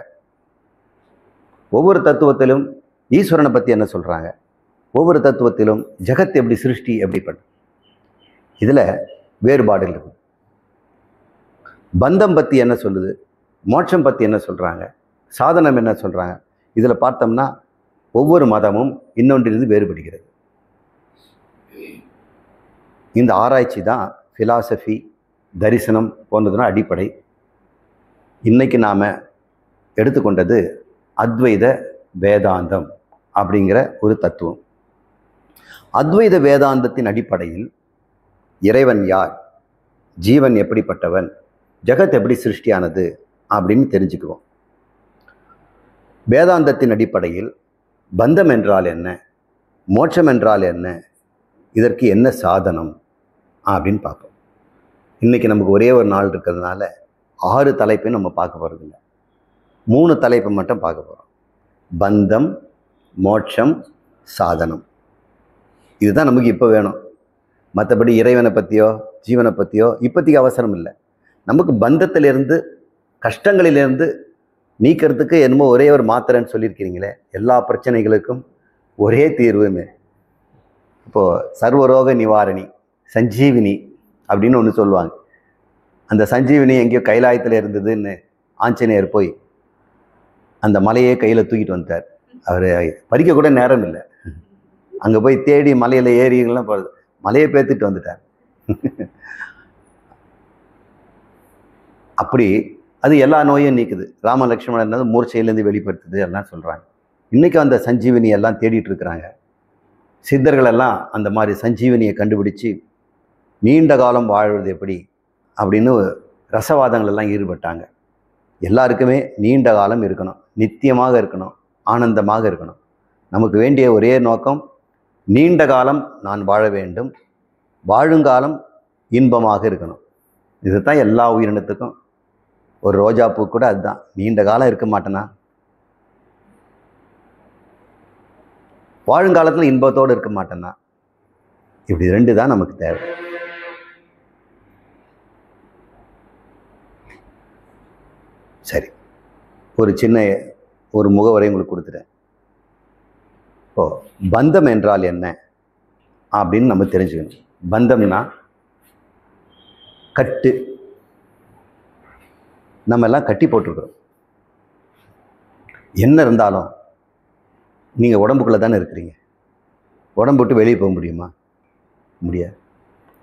ஒவ்வொரு தத்துவத்திலும் ஈஸ்வரனை பற்றி என்ன சொல்கிறாங்க, ஒவ்வொரு தத்துவத்திலும் ஜகத் எப்படி சிருஷ்டி எப்படிப்பட்ட, இதில் வேறுபாடுகள் இருக்குது. பந்தம் பற்றி என்ன சொல்லுது, மோட்சம் பற்றி என்ன சொல்கிறாங்க, சாதனம் என்ன சொல்கிறாங்க, இதில் பார்த்தோம்னா ஒவ்வொரு மதமும் இன்னொன்றிலிருந்து வேறுபடுகிறது. இந்த ஆராய்ச்சி தான் ஃபிலாசபி, தரிசனம் போன்றதுனா அடிப்படை. இன்னைக்கு நாம் எடுத்துக்கொண்டது அத்வைத வேதாந்தம் அப்படிங்கிற ஒரு தத்துவம். அத்வைத வேதாந்தத்தின் அடிப்படையில் இறைவன் யார், ஜீவன் எப்படிப்பட்டவன், ஜகத் எப்படி சிருஷ்டியானது அப்படின்னு தெரிஞ்சுக்குவோம். வேதாந்தத்தின் அடிப்படையில் பந்தம் என்றால் என்ன, மோட்சம் என்றால் என்ன, இதற்கு என்ன சாதனம் அப்படின்னு பார்ப்போம். இன்றைக்கி நமக்கு ஒரே ஒரு நாள் இருக்கிறதுனால 6 தலைப்பையும் நம்ம பார்க்க போகிறதில்ல. 3 தலைப்பை மட்டும் பார்க்க போகிறோம். பந்தம், மோட்சம், சாதனம். இதுதான் நமக்கு இப்போ வேணும். மற்றபடி இறைவனை பற்றியோ ஜீவனை பற்றியோ இப்போதைக்கு அவசரம் இல்லை. நமக்கு பந்தத்திலிருந்து கஷ்டங்களிலிருந்து நீக்கிறதுக்கு என்னமோ ஒரே ஒரு மாத்திரைன்னு சொல்லியிருக்கிறீங்களே, எல்லா பிரச்சனைகளுக்கும் ஒரே தீர்வுன்னு. இப்போது சர்வரோக நிவாரணி சஞ்சீவினி அப்படின்னு ஒன்று சொல்லுவாங்க. அந்த சஞ்சீவினி எங்கேயோ கைலாயத்தில் இருந்ததுன்னு ஆஞ்சநேயர் போய் அந்த மலையே கையில் தூக்கிட்டு வந்துட்டார். அவர் பறிக்க கூட நேரம் இல்லை. அங்கே போய் தேடி மலையில் ஏறிங்கெல்லாம் போகிறது, மலையை பேத்துட்டு வந்துட்டார். அப்படி அது எல்லா நோயும் நீக்குது. ராம லக்ஷ்மணன் மூர்ச்சையிலேருந்து வெளிப்படுத்துது எல்லாம் சொல்கிறாங்க. இன்றைக்கி அந்த சஞ்சீவினி எல்லாம் தேடிட்டு இருக்கிறாங்க. சித்தர்கள் எல்லாம் அந்த மாதிரி சஞ்சீவினியை கண்டுபிடிச்சி நீண்ட காலம் வாழ்வது எப்படி அப்படின்னு ரசவாதங்கள் எல்லாம் ஈடுபட்டாங்க. எல்லாருக்குமே நீண்ட காலம் இருக்கணும், நித்தியமாக இருக்கணும், ஆனந்தமாக இருக்கணும். நமக்கு வேண்டிய ஒரே நோக்கம் நீண்ட காலம் நான் வாழ வேண்டும், வாழுங்காலம் இன்பமாக இருக்கணும். இதுதான் எல்லா உயிரினத்துக்கும். ஒரு ரோஜா பூ கூட அதுதான், நீண்ட காலம் இருக்க மாட்டேனா, வாழுங்காலத்தில் இன்பத்தோடு இருக்க மாட்டேன்னா. இப்படி 2 தான் நமக்கு தேவை. சரி, ஒரு சின்ன ஒரு முகவரை உங்களுக்கு கொடுத்துட்டேன். இப்போ பந்தம் என்றால் என்ன அப்படின்னு நம்ம தெரிஞ்சுக்கணும். பந்தம்னா கட்டு. நம்ம எல்லாம் கட்டி போட்டிருக்கிறோம். என்ன இருந்தாலும் நீங்கள் உடம்புக்குள்ளே தானே இருக்கிறீங்க. உடம்பு விட்டு வெளியே போக முடியுமா? முடியாது.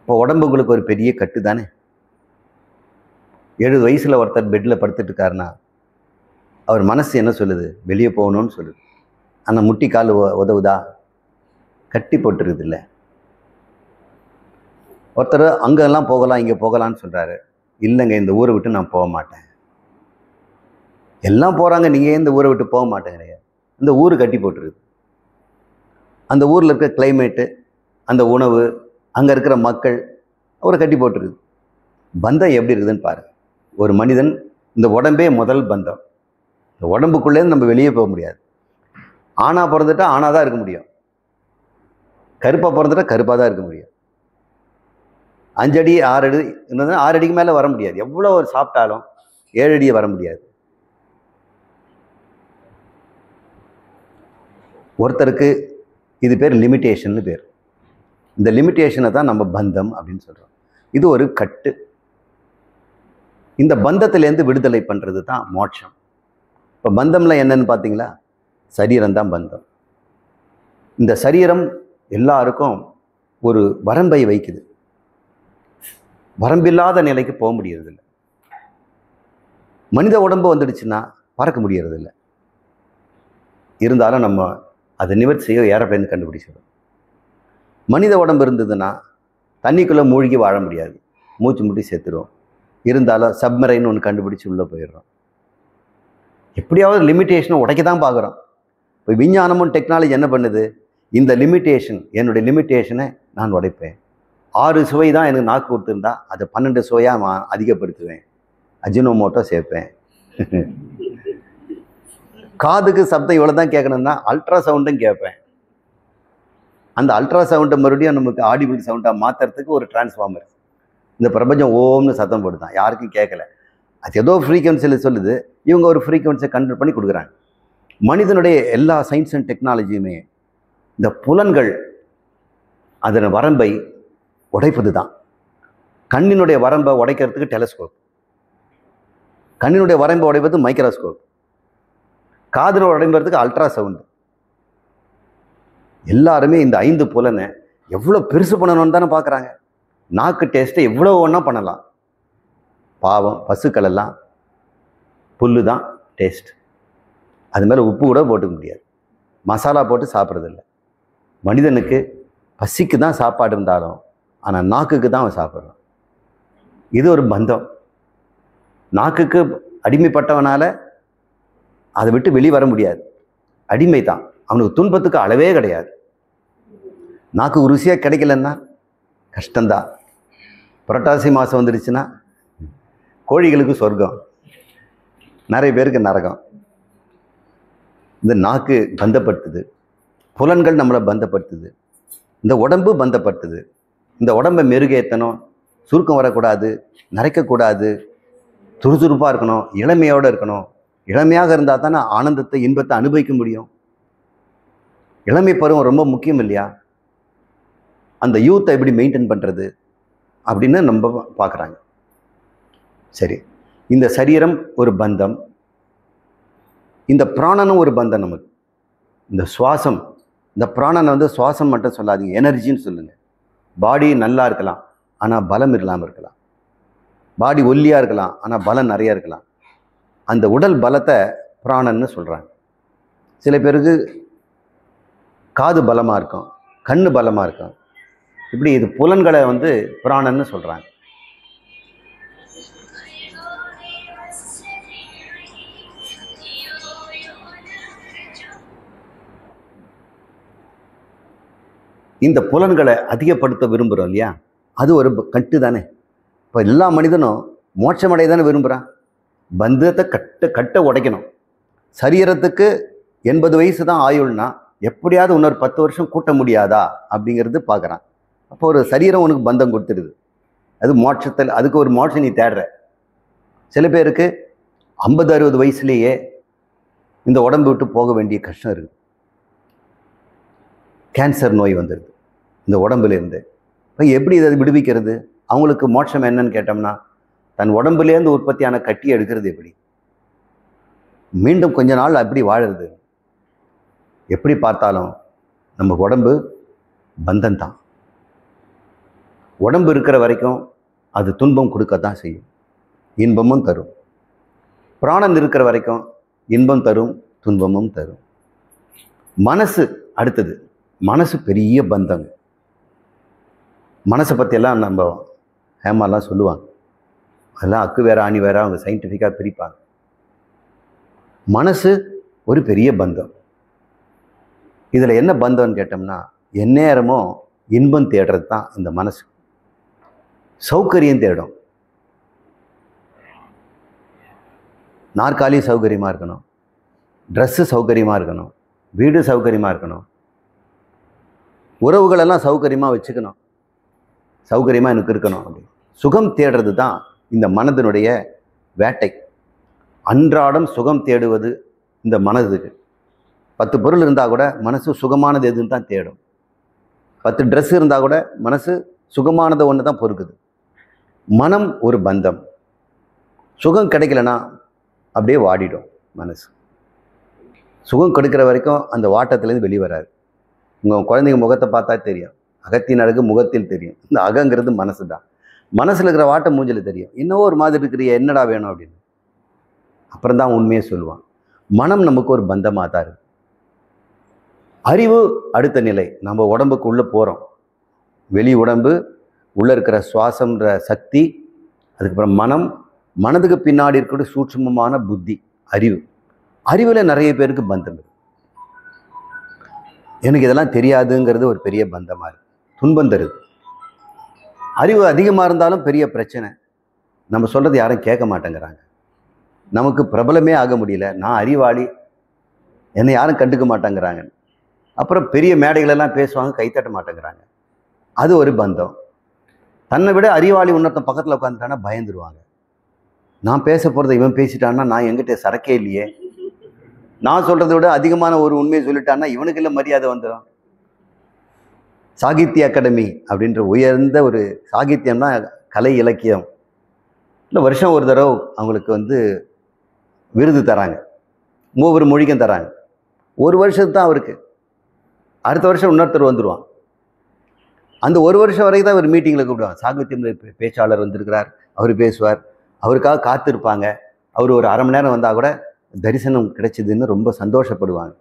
இப்போ உடம்புங்களுக்கு ஒரு பெரிய கட்டு தானே. 70 வயசில் ஒருத்தர் பெட்டில் படுத்துட்டு இருக்காருன்னா அவர் மனசு என்ன சொல்லுது? வெளியே போகணும்னு சொல்லுது. ஆனால் முட்டி கால் உதவுதா? கட்டி போட்டுருக்குது இல்லை. ஒருத்தர் அங்கெல்லாம் போகலாம் இங்கே போகலான்னு சொல்கிறாரு. இல்லைங்க, இந்த ஊரை விட்டு நான் போக மாட்டேன். எல்லாம் போகிறாங்க, நீங்கள் இந்த ஊரை விட்டு போக மாட்டேங்கிறீங்க. இந்த ஊர் கட்டி போட்டுருக்குது. அந்த ஊரில் இருக்கிற கிளைமேட்டு, அந்த உணவு, அங்கே இருக்கிற மக்கள் அவரை கட்டி போட்டுருக்குது. பந்தம் எப்படி இருக்குதுன்னு பாருங்கள். ஒரு மனிதன், இந்த உடம்பே முதல் பந்தம். இந்த உடம்புக்குள்ளேருந்து நம்ம வெளியே போக முடியாது. ஆணாக பிறந்துட்டா ஆணாக தான் இருக்க முடியும், கருப்பாக பிறந்துட்டா கருப்பாக தான் இருக்க முடியும். 5 அடி 6 அடி இருந்ததுன்னா 6 அடிக்கு மேலே வர முடியாது. எவ்வளோ ஒரு சாப்பிட்டாலும் 7 அடியை வர முடியாது. ஒருத்தருக்கு இது பேர் லிமிட்டேஷன்னு பேர். இந்த லிமிட்டேஷனை தான் நம்ம பந்தம் அப்படின்னு சொல்கிறோம். இது ஒரு கட்டு. இந்த பந்தத்திலேருந்து விடுதலை பண்ணுறது தான் மோட்சம். இப்போ பந்தம்ல என்னன்னு பார்த்தீங்களா? சரீரம் தான் பந்தம். இந்த சரீரம் எல்லாருக்கும் ஒரு வரம்பை வைக்குது. வரம்பில்லாத நிலைக்கு போக முடியறதில்லை. மனித உடம்பு வந்துடுச்சுன்னா பறக்க முடியறதில்லை. இருந்தாலும் நம்ம அதை நிவர்த்தி செய்ய ஏரோப்ளேன் கண்டுபிடிச்சிடும். மனித உடம்பு இருந்ததுன்னா தண்ணிக்குள்ளே மூழ்கி வாழ முடியாது, மூச்சு முட்டி செத்துடும். இருந்தாலும் சப்மரைன் ஒன்று கண்டுபிடிச்சி உள்ளே போயிடுறோம். எப்படியாவது லிமிட்டேஷனை உடைக்க தான் பார்க்குறோம். இப்போ விஞ்ஞானமும் டெக்னாலஜி என்ன பண்ணுது? இந்த லிமிட்டேஷன், என்னுடைய லிமிட்டேஷனை நான் உடைப்பேன். 6 சுவை தான் எனக்கு நாக்கு கொடுத்துருந்தா அதை 12 சுவையாக நான் அதிகப்படுத்துவேன், அஜினோமோட்டோ சேர்ப்பேன். காதுக்கு சப்தம் இவ்வளோ தான் கேட்கணும்னா அல்ட்ரா சவுண்டும் கேட்பேன். அந்த அல்ட்ரா சவுண்டை மறுபடியும் நமக்கு ஆடிபிள் சவுண்டாக மாற்றுறதுக்கு ஒரு டிரான்ஸ்ஃபார்மர். இந்த பிரபஞ்சம் ஓம்னு சத்தம் போடுதான், யாருக்கும் கேட்கல. அது ஏதோ ஃப்ரீக்வன்சியில் சொல்லுது, இவங்க ஒரு ஃப்ரீக்வன்சியை கன்வெர்ட் பண்ணி கொடுக்குறாங்க. மனிதனுடைய எல்லா சயின்ஸ் அண்ட் டெக்னாலஜியுமே இந்த புலன்கள் அதன் வரம்பை உடைப்பது தான். கண்ணினுடைய வரம்பை உடைக்கிறதுக்கு டெலஸ்கோப், கண்ணினுடைய வரம்பை உடைப்பது மைக்ரோஸ்கோப், காதில் உடைப்பதுக்கு அல்ட்ரா சவுண்டு. எல்லாருமே இந்த 5 புலனை எவ்வளோ பெருசு பண்ணணும்னு தானே பார்க்குறாங்க. நாக்கு டேஸ்ட்டை எவ்வளோ ஒன்றா பண்ணலாம். பாவம், பசுக்கள் எல்லாம் புல்லு தான் டேஸ்ட். அது மேலே உப்பு கூட போட்டுக்க முடியாது, மசாலா போட்டு சாப்பிட்றதில்ல. மனிதனுக்கு பசிக்கு தான் சாப்பாடு இருந்தாலும் ஆனால் நாக்குக்கு தான் அவன் சாப்பிட்றான். இது ஒரு பந்தம். நாக்குக்கு அடிமைப்பட்டவனால அதை விட்டு வெளியே வர முடியாது. அடிமை தான், அவனுக்கு துன்பத்துக்கு அளவே கிடையாது. நாக்கு ருசியாக கிடைக்கலன்னா கஷ்டந்தான். புரட்டாசி மாதம் வந்துடுச்சுன்னா கோழிகளுக்கு சொர்க்கம், நிறைய பேருக்கு நரகம். இந்த நாக்கு பந்தப்படுத்துது, புலன்கள் நம்மளை பந்தப்படுத்துது, இந்த உடம்பு பந்தப்படுத்துது. இந்த உடம்பை மெருகேற்றணும், சுருக்கம் வரக்கூடாது, நரைக்கக்கூடாது, துருதுருப்பாக இருக்கணும், இளமையோடு இருக்கணும். இளமையாக இருந்தால் தானே ஆனந்தத்தை இன்பத்தை அனுபவிக்க முடியும். இளமை பருவம் ரொம்ப முக்கியம் இல்லையா? அந்த யூத்தை எப்படி மெயின்டைன் பண்ணுறது அப்படின்னு நம்ம பார்க்குறாங்க. சரி, இந்த சரீரம் ஒரு பந்தம், இந்த பிராணனும் ஒரு பந்தம் நமக்கு. இந்த சுவாசம், இந்த பிராணனை வந்து சுவாசம் மட்டும் சொல்லாதீங்க, எனர்ஜின்னு சொல்லுங்கள். பாடி நல்லா இருக்கலாம், ஆனால் பலம் இல்லாமல் இருக்கலாம். பாடி ஒல்லியாக இருக்கலாம், ஆனால் பலம் நிறையா இருக்கலாம். அந்த உடல் பலத்தை பிராணன்னு சொல்கிறாங்க. சில பேருக்கு காது பலமாக இருக்கும், கண்ணு பலமாக இருக்கும். இப்படி இது புலன்களை வந்து பிராணன்னு சொல்கிறாங்க. இந்த புலன்களை அதிகப்படுத்த விரும்புகிறோம் இல்லையா? அது ஒரு கட்டு தானே. இப்போ எல்லா மனிதனும் மோட்சமடைய தானே விரும்புகிறான். பந்தத்தை கட்ட உடைக்கணும். சரீரத்துக்கு 80 வயசு தான் ஆயுள்னா எப்படியாவது இன்னொரு 10 வருஷம் கூட்ட முடியாதா அப்படிங்கிறது பார்க்குறான். அப்போ ஒரு சரீரம் உனக்கு பந்தம் கொடுத்துடுது. அது மோட்சத்தில், அதுக்கு ஒரு மோட்சம் நீ தேடுற. சில பேருக்கு 50-60 வயசுலேயே இந்த உடம்பு விட்டு போக வேண்டிய கஷ்டம் இருக்குது. கேன்சர் நோய் வந்துடுது இந்த உடம்புலேருந்து. இப்போ எப்படி இதை விடுவிக்கிறது? அவங்களுக்கு மோட்சம் என்னன்னு கேட்டோம்னா, தன் உடம்புலேருந்து உற்பத்தியான கட்டியை எடுக்கிறது எப்படி, மீண்டும் கொஞ்ச நாள் அப்படி வாழறது. எப்படி பார்த்தாலும் நம்ம உடம்பு பந்தம்தான். உடம்பு இருக்கிற வரைக்கும் அது துன்பம் கொடுக்கத்தான் செய்யும், இன்பமும் தரும். பிராணன் இருக்கிற வரைக்கும் இன்பம் தரும், துன்பமும் தரும். மனசு அடுத்தது. மனசு பெரிய பந்தங்க. மனசை பற்றியெல்லாம் நம்ம ஹேமாலாம் சொல்லுவாங்க. அதெல்லாம் அக்கு வேற ஆணி வேற அவங்க சயின்டிஃபிக்காக பிரிப்பாங்க. மனசு ஒரு பெரிய பந்தம். இதில் என்ன பந்தம்னு கேட்டோம்னா, எந்நேரமும் இன்பம் தேடுறது தான் இந்த மனசு. சௌகரியம் தேடும். நாற்காலி சௌகரியமாக இருக்கணும், ட்ரெஸ்ஸு சௌகரியமாக இருக்கணும், வீடு சௌகரியமாக இருக்கணும், உறவுகளெல்லாம் சௌகரியமாக வச்சுக்கணும், சௌகரியமாக எனக்கு இருக்கணும். அப்படி சுகம் தேடுறது தான் இந்த மனதினுடைய வேட்டை. அன்றாடம் சுகம் தேடுவது இந்த மனதுக்கு. 10 பொருள் இருந்தால் கூட மனசு சுகமானது எதுன்னு தான் தேடும். 10 ட்ரெஸ் இருந்தால் கூட மனசு சுகமானதை ஒன்று தான் பொறுக்குது. மனம் ஒரு பந்தம். சுகம் கிடைக்கலனா அப்படியே வாடிடும் மனசு. சுகம் கொடுக்குற வரைக்கும் அந்த வாட்டத்துலேருந்து வெளியே வராது. உங்கள் குழந்தைங்க முகத்தை பார்த்தா தெரியும், அகத்தின் அழகு முகத்தில் தெரியும். இந்த அகங்கிறது மனசு தான். மனசில் இருக்கிற வாட்டை மூஞ்சில் தெரியும். இன்னும் ஒரு மாதிரி இருக்கிறிய, என்னடா வேணும் அப்படின்னு. அப்புறம் தான் உண்மையை சொல்லுவான். மனம் நமக்கு ஒரு பந்தமாக தான் இருக்கு. அறிவு அடுத்த நிலை. நம்ம உடம்புக்கு உள்ளே போகிறோம், வெளி உடம்பு, உள்ளே இருக்கிற சுவாசம்ன்ற சக்தி, அதுக்கப்புறம் மனம், மனதுக்கு பின்னாடி இருக்கிற சூட்சுமமான புத்தி, அறிவு. அறிவில் நிறைய பேருக்கு பந்தம் இருக்கு. எனக்கு இதெல்லாம் தெரியாதுங்கிறது ஒரு பெரிய பந்தமாக இருக்குது, துன்பம் தருது. அறிவு அதிகமாக இருந்தாலும் பெரிய பிரச்சனை. நம்ம சொல்கிறது யாரும் கேட்க மாட்டேங்கிறாங்க. நமக்கு பிரபலமே ஆக முடியல, நான் அறிவாளி, என்னை யாரும் கண்டுக்க மாட்டேங்கிறாங்க. அப்புறம் பெரிய மேடைகளெல்லாம் பேசுவாங்க, கைத்தட்ட மாட்டேங்கிறாங்க. அது ஒரு பந்தம். தன்னை விட அறிவாளி இன்னொருத்தன் பக்கத்தில் உட்காந்துட்டானா பயந்துருவாங்க. நான் பேச போகிறத இவன் பேசிட்டான்னா நான் எங்கிட்ட சரக்கே இல்லையே, நான் சொல்கிறத விட அதிகமான ஒரு உண்மையை சொல்லிட்டான்னா இவனுக்கு இல்லை மரியாதை வந்துடும். சாகித்ய அகாடமி அப்படின்ற உயர்ந்த ஒரு சாகித்யம்னா கலை இலக்கியம் இல்லை, வருஷம் ஒரு தடவை அவங்களுக்கு விருது தராங்க, 3 மொழிக்கும் தராங்க. ஒரு வருஷத்துக்கு தான் அவருக்கு, அடுத்த வருஷம் இன்னொருத்தர் வந்துடுவான். அந்த ஒரு வருஷம் வரைக்கும் தான் அவர் மீட்டிங்கில் கூப்பிடுவாங்க. சாகித்யம் பேச்சாளர் வந்திருக்கிறார், அவர் பேசுவார், அவருக்காக காத்திருப்பாங்க. அவர் ஒரு அரை மணி நேரம் வந்தால் கூட தரிசனம் கிடைச்சிதுன்னு ரொம்ப சந்தோஷப்படுவாங்க.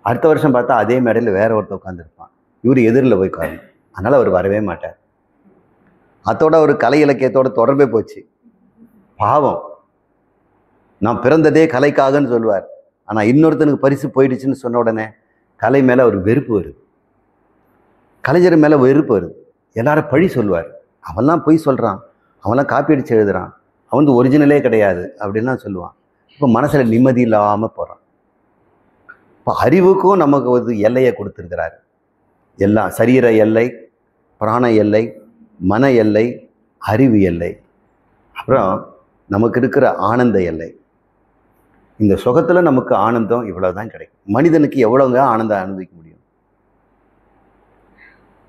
அடுத்த வருஷம் பார்த்தா அதே மேடையில் வேற ஒருத்தர் உட்காந்துருப்பான், இவர் எதிரில் போய் உட்காரணும். அதனால் அவர் வரவே மாட்டார். அதோட ஒரு கலை இலக்கியத்தோட தொடர்பே போச்சு. பாவம், நான் பிறந்ததே கலைக்காகன்னு சொல்லுவார். ஆனால் இன்னொருத்தனுக்கு பரிசு போயிடுச்சுன்னு சொன்ன உடனே கலை மேலே ஒரு வெறுப்பு வருது, கலைஞர் மேலே வெறுப்பு வருது. எல்லாரும் பழி சொல்லுவார். அவன்லாம் பொய் சொல்கிறான், அவன்லாம் காப்பி அடித்து எழுதுகிறான், அவன் வந்து ஒரிஜினலே கிடையாது அப்படின்லாம் சொல்லுவான். இப்போ மனசில் நிம்மதி இல்லாமல் போகிறான். இப்போ அறிவுக்கும் நமக்கு ஒரு எல்லையை கொடுத்துருக்கிறாரு. எல்லாம் சரீர எல்லை, பிராண எல்லை, மன எல்லை, அறிவு எல்லை, அப்புறம் நமக்கு இருக்கிற ஆனந்த எல்லை. இந்த சுகத்தில் நமக்கு ஆனந்தம் இவ்வளோ தான் கிடைக்கும். மனிதனுக்கு எவ்வளோங்க ஆனந்தம் அனுபவிக்க முடியும்?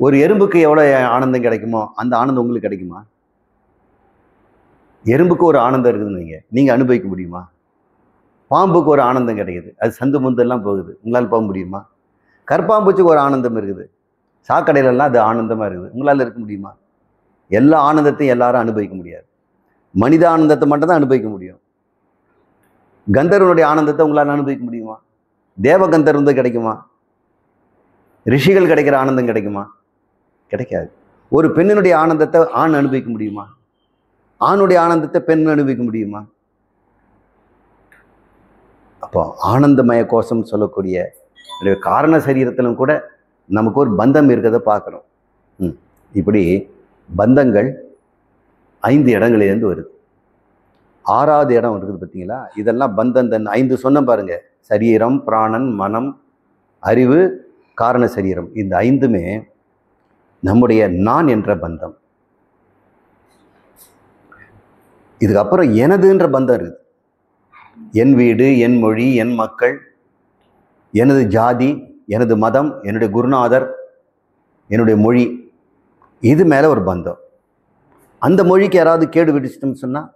ஒரு எறும்புக்கு எவ்வளோ ஆனந்தம் கிடைக்குமோ அந்த ஆனந்தம் உங்களுக்கு கிடைக்குமா? எறும்புக்கு ஒரு ஆனந்தம் இருக்குதுன்னு நீங்கள் அனுபவிக்க முடியுமா? பாம்புக்கு ஒரு ஆனந்தம் கிடைக்குது, அது சந்து முந்தெல்லாம் போகுது, உங்களால் போக முடியுமா? கற்பாம்பூச்சிக்கு ஒரு ஆனந்தம் இருக்குது, சாக்கடையிலெல்லாம் அது ஆனந்தமாக இருக்குது, உங்களால் இருக்க முடியுமா? எல்லா ஆனந்தத்தையும் எல்லாரும் அனுபவிக்க முடியாது. மனித ஆனந்தத்தை மட்டும் தான் அனுபவிக்க முடியும். கந்தர்வனுடைய ஆனந்தத்தை உங்களால் அனுபவிக்க முடியுமா? தேவ கந்தர்வம் கிடைக்குமா? ரிஷிகள் கிடைக்கிற ஆனந்தம் கிடைக்குமா? கிடைக்காது. ஒரு பெண்ணினுடைய ஆனந்தத்தை ஆண் அனுபவிக்க முடியுமா? ஆணுடைய ஆனந்தத்தை பெண் அனுபவிக்க முடியுமா? அப்போ ஆனந்தமய கோஷம் சொல்லக்கூடிய காரண சரீரத்திலும் கூட நமக்கு ஒரு பந்தம் இருக்கிறத பார்க்குறோம். இப்படி பந்தங்கள் 5 இடங்களிலேருந்து வருது. 6வது இடம் இருக்குது பார்த்தீங்களா? இதெல்லாம் பந்தம் தன் 5 சொன்ன பாருங்க. சரீரம், பிராணன், மனம், அறிவு, காரண சரீரம். இந்த 5மே நம்முடைய நான் என்ற பந்தம். இதுக்கப்புறம் எனதுன்ற பந்தம் இருக்குது. என் வீடு, என் மொழி, என் மக்கள், எனது ஜாதி, எனது மதம், என்னுடைய குருநாதர், என்னுடைய மொழி, இது மேலே ஒரு பந்தம். அந்த மொழிக்கு யாராவது கேடு விடிச்சிட்டோம்னு சொன்னால்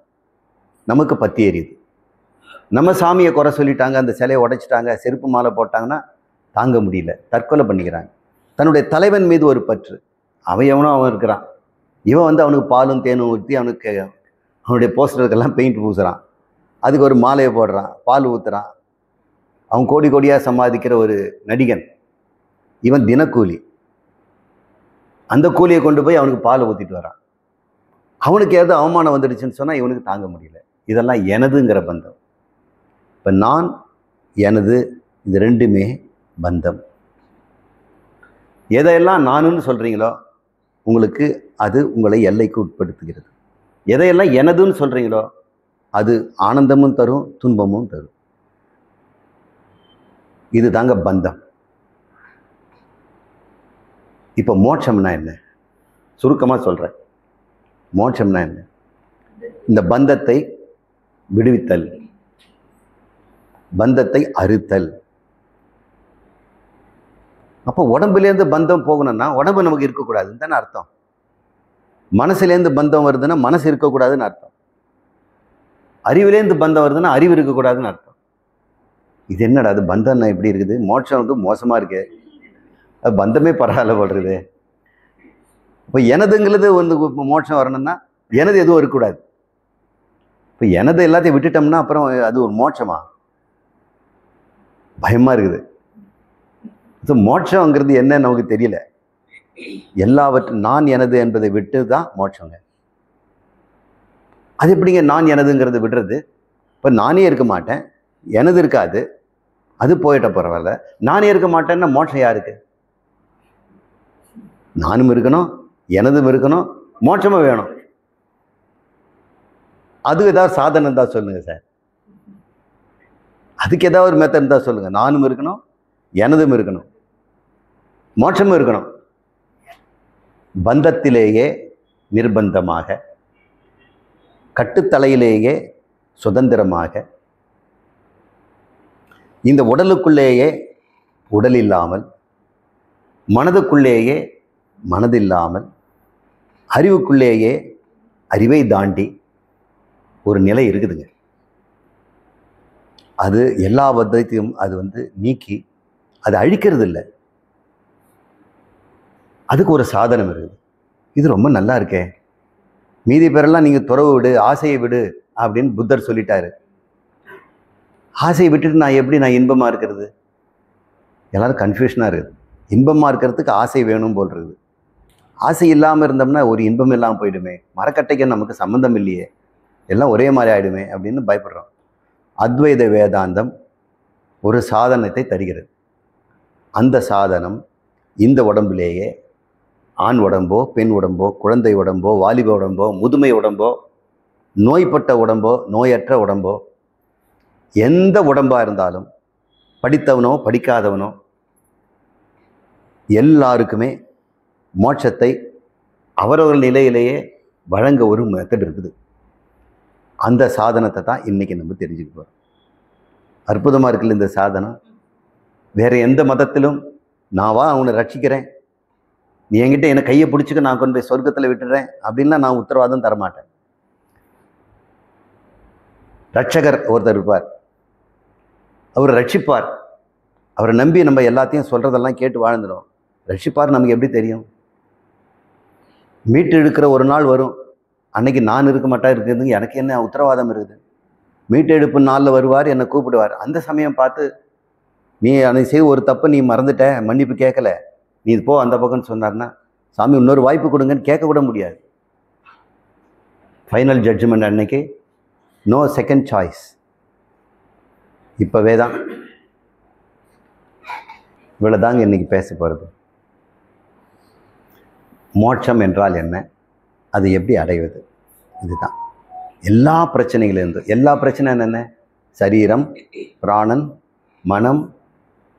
நமக்கு பற்றி எரியுது. நம்ம சாமியை குறை சொல்லிட்டாங்க, அந்த சிலையை உடைச்சிட்டாங்க, செருப்பு மாலை போட்டாங்கன்னா தாங்க முடியல, தற்கொலை பண்ணிக்கிறாங்க. தன்னுடைய தலைவன் மீது ஒரு பற்று. அவன் இருக்கிறான். இவன் வந்து அவனுக்கு பாலும் தேனும் ஊற்றி அவனுக்கு அவனுடைய போஸ்டருக்கெல்லாம் பெயிண்ட் பூசுகிறான், அதுக்கு ஒரு மாலையை போடுறான், பால் ஊற்றுறான். அவன் கோடி கோடியாக சம்பாதிக்கிற ஒரு நடிகன். இவன் தினக்கூலி. அந்த கூலியை கொண்டு போய் அவனுக்கு பால் ஊற்றிட்டு வரான். அவனுக்கு ஏதாவது அவமானம் வந்துடுச்சுன்னு சொன்னால் இவனுக்கு தாங்க முடியல. இதெல்லாம் எனதுங்கிற பந்தம். இப்போ நான், எனது, இது 2மே பந்தம். எதையெல்லாம் நானுன்னு சொல்கிறீங்களோ உங்களுக்கு அது உங்களை எல்லைக்கு உட்படுத்துகிறது. எதையெல்லாம் எனதுன்னு சொல்கிறீங்களோ அது ஆனந்தமும் தரும், துன்பமும் தரும். இது தாங்க பந்தம். இப்போ மோட்சம்னா என்ன? சுருக்கமாக சொல்கிறேன். மோட்சம்னா என்ன? இந்த பந்தத்தை விடுவித்தல், பந்தத்தை அறுத்தல். அப்போ உடம்புலேருந்து பந்தம் போகணும்னா உடம்பு நமக்கு இருக்கக்கூடாதுன்னு தானே அர்த்தம். மனசுலேருந்து பந்தம் வருதுன்னா மனசு இருக்கக்கூடாதுன்னு அர்த்தம். அறிவிலேருந்து பந்தம் வருதுன்னா அறிவு இருக்கக்கூடாதுன்னு அர்த்தம். இது என்னடா அது பந்தம்னா எப்படி இருக்குது? மோட்சம் வந்து மோசமாக இருக்கு, அது பந்தமே பரவாயில்ல போடுறது. இப்போ எனதுங்கிறது வந்து மோட்சம் வரணும்னா எனது எதுவும் இருக்கக்கூடாது. இப்போ எனது எல்லாத்தையும் விட்டுட்டோம்னா அப்புறம் அது ஒரு மோட்சமா? பயமாக இருக்குது. ஸோ மோட்சங்கிறது என்ன நமக்கு தெரியல. எல்லாவற்றும் நான் எனது என்பதை விட்டு தான் மோட்சங்க. அது எப்படிங்க நான் எனதுங்கிறது விடுறது? இப்போ நானே இருக்க மாட்டேன், எனது இருக்காது, அது போயிட்ட பரவாயில்ல. நானே இருக்க மாட்டேன்னா மோட்சம் யாருக்கு? நானும் இருக்கணும், எனதும் இருக்கணும், மோட்சமும் வேணும். அது ஏதாவது சாதனை இருந்தால் சொல்லுங்க சார். அதுக்கு ஏதாவது ஒரு மெத்தட் இருந்தால் சொல்லுங்க. நானும் இருக்கணும், எனதும் இருக்கணும், மோட்சமும் இருக்கணும். பந்தத்திலேயே நிர்பந்தமாக, கட்டுத்தலையிலேயே சுதந்திரமாக, இந்த உடலுக்குள்ளேயே உடல் இல்லாமல், மனதுக்குள்ளேயே மனதில்லாமல், அறிவுக்குள்ளேயே அறிவை தாண்டி ஒரு நிலை இருக்குதுங்க. அது எல்லா பந்தத்தையும் அது வந்து நீக்கி அது அழிக்கிறது இல்லை. அதுக்கு ஒரு சாதனம் இருக்குது. இது ரொம்ப நல்லா இருக்கே. மீதி பேரெல்லாம் நீங்கள் துறவு விடு, ஆசையை விடு அப்படின்னு புத்தர் சொல்லிட்டாரு. ஆசையை விட்டுட்டு நான் இன்பமாக இருக்கிறது? எல்லாரும் கன்ஃபியூஷனாக இருக்குது. இன்பமாக இருக்கிறதுக்கு ஆசை வேணும் போல் இருக்குது. ஆசை இல்லாமல் இருந்தோம்னா ஒரு இன்பம் இல்லாமல் போயிடுமே, மரக்கட்டைக்கு நமக்கு சம்மந்தம் இல்லையே, எல்லாம் ஒரே மாதிரி ஆகிடுமே அப்படின்னு பயப்படுறோம். அத்வைத வேதாந்தம் ஒரு சாதனத்தை தருகிறது. அந்த சாதனம் இந்த உடம்பிலேயே, ஆண் உடம்போ பெண் உடம்போ குழந்தை உடம்போ வாலிப உடம்போ முதுமை உடம்போ நோய்பட்ட உடம்போ நோயற்ற உடம்போ எந்த உடம்பாக இருந்தாலும் படித்தவனோ படிக்காதவனோ எல்லாருக்குமே மோட்சத்தை அவரவர் நிலையிலேயே வழங்க ஒரு மெத்தட் இருக்குது. அந்த சாதனத்தை தான் இன்றைக்கி நம்ம தெரிஞ்சுக்க போகிறோம். அற்புதமாக இருக்குல்ல இந்த சாதனம். வேறு எந்த மதத்திலும் நான் வா அவனை ரட்சிக்கிறேன், நீ என்கிட்ட என்னை கையை பிடிச்சிக்க, நான் கொண்டு போய் சொர்க்கத்தில் விட்டுறேன் அப்படின்லாம் நான் உத்தரவாதம் தரமாட்டேன். ரட்சகர் ஒருத்தர் இருப்பார், அவர் ரட்சிப்பார். அவரை நம்பி நம்ம எல்லாத்தையும் சொல்கிறதெல்லாம் கேட்டு வாழ்ந்துடும். ரட்சிப்பார் நமக்கு எப்படி தெரியும்? மீட்டு எடுக்கிற ஒரு நாள் வரும், அன்னைக்கு நான் இருக்க மாட்டா இருக்குதுங்க, எனக்கு என்ன உத்தரவாதம் இருக்குது? மீட்டு எடுப்பு நாளில் வருவார், என்னை கூப்பிடுவார். அந்த சமயம் பார்த்து நீ அன்னைக்கு செய்ய ஒரு தப்பு நீ மறந்துட்ட, மன்னிப்பு கேட்கல, நீ போ அந்த பக்கம்னு சொன்னார்னா சாமி இன்னொரு வாய்ப்பு கொடுங்கன்னு கேட்கக்கூட முடியாது. ஃபைனல் ஜட்ஜ்மெண்ட் அன்னைக்கு நோ செகண்ட் சாய்ஸ். இப்போவே தான் இவ்வளோ தாங்க இன்றைக்கி பேச போகிறது. மோட்சம் என்றால் என்ன, அது எப்படி அடைவது, இதுதான். எல்லா பிரச்சனைகளிலிருந்து எல்லா பிரச்சனை என்னென்ன? சரீரம், பிராணன், மனம்,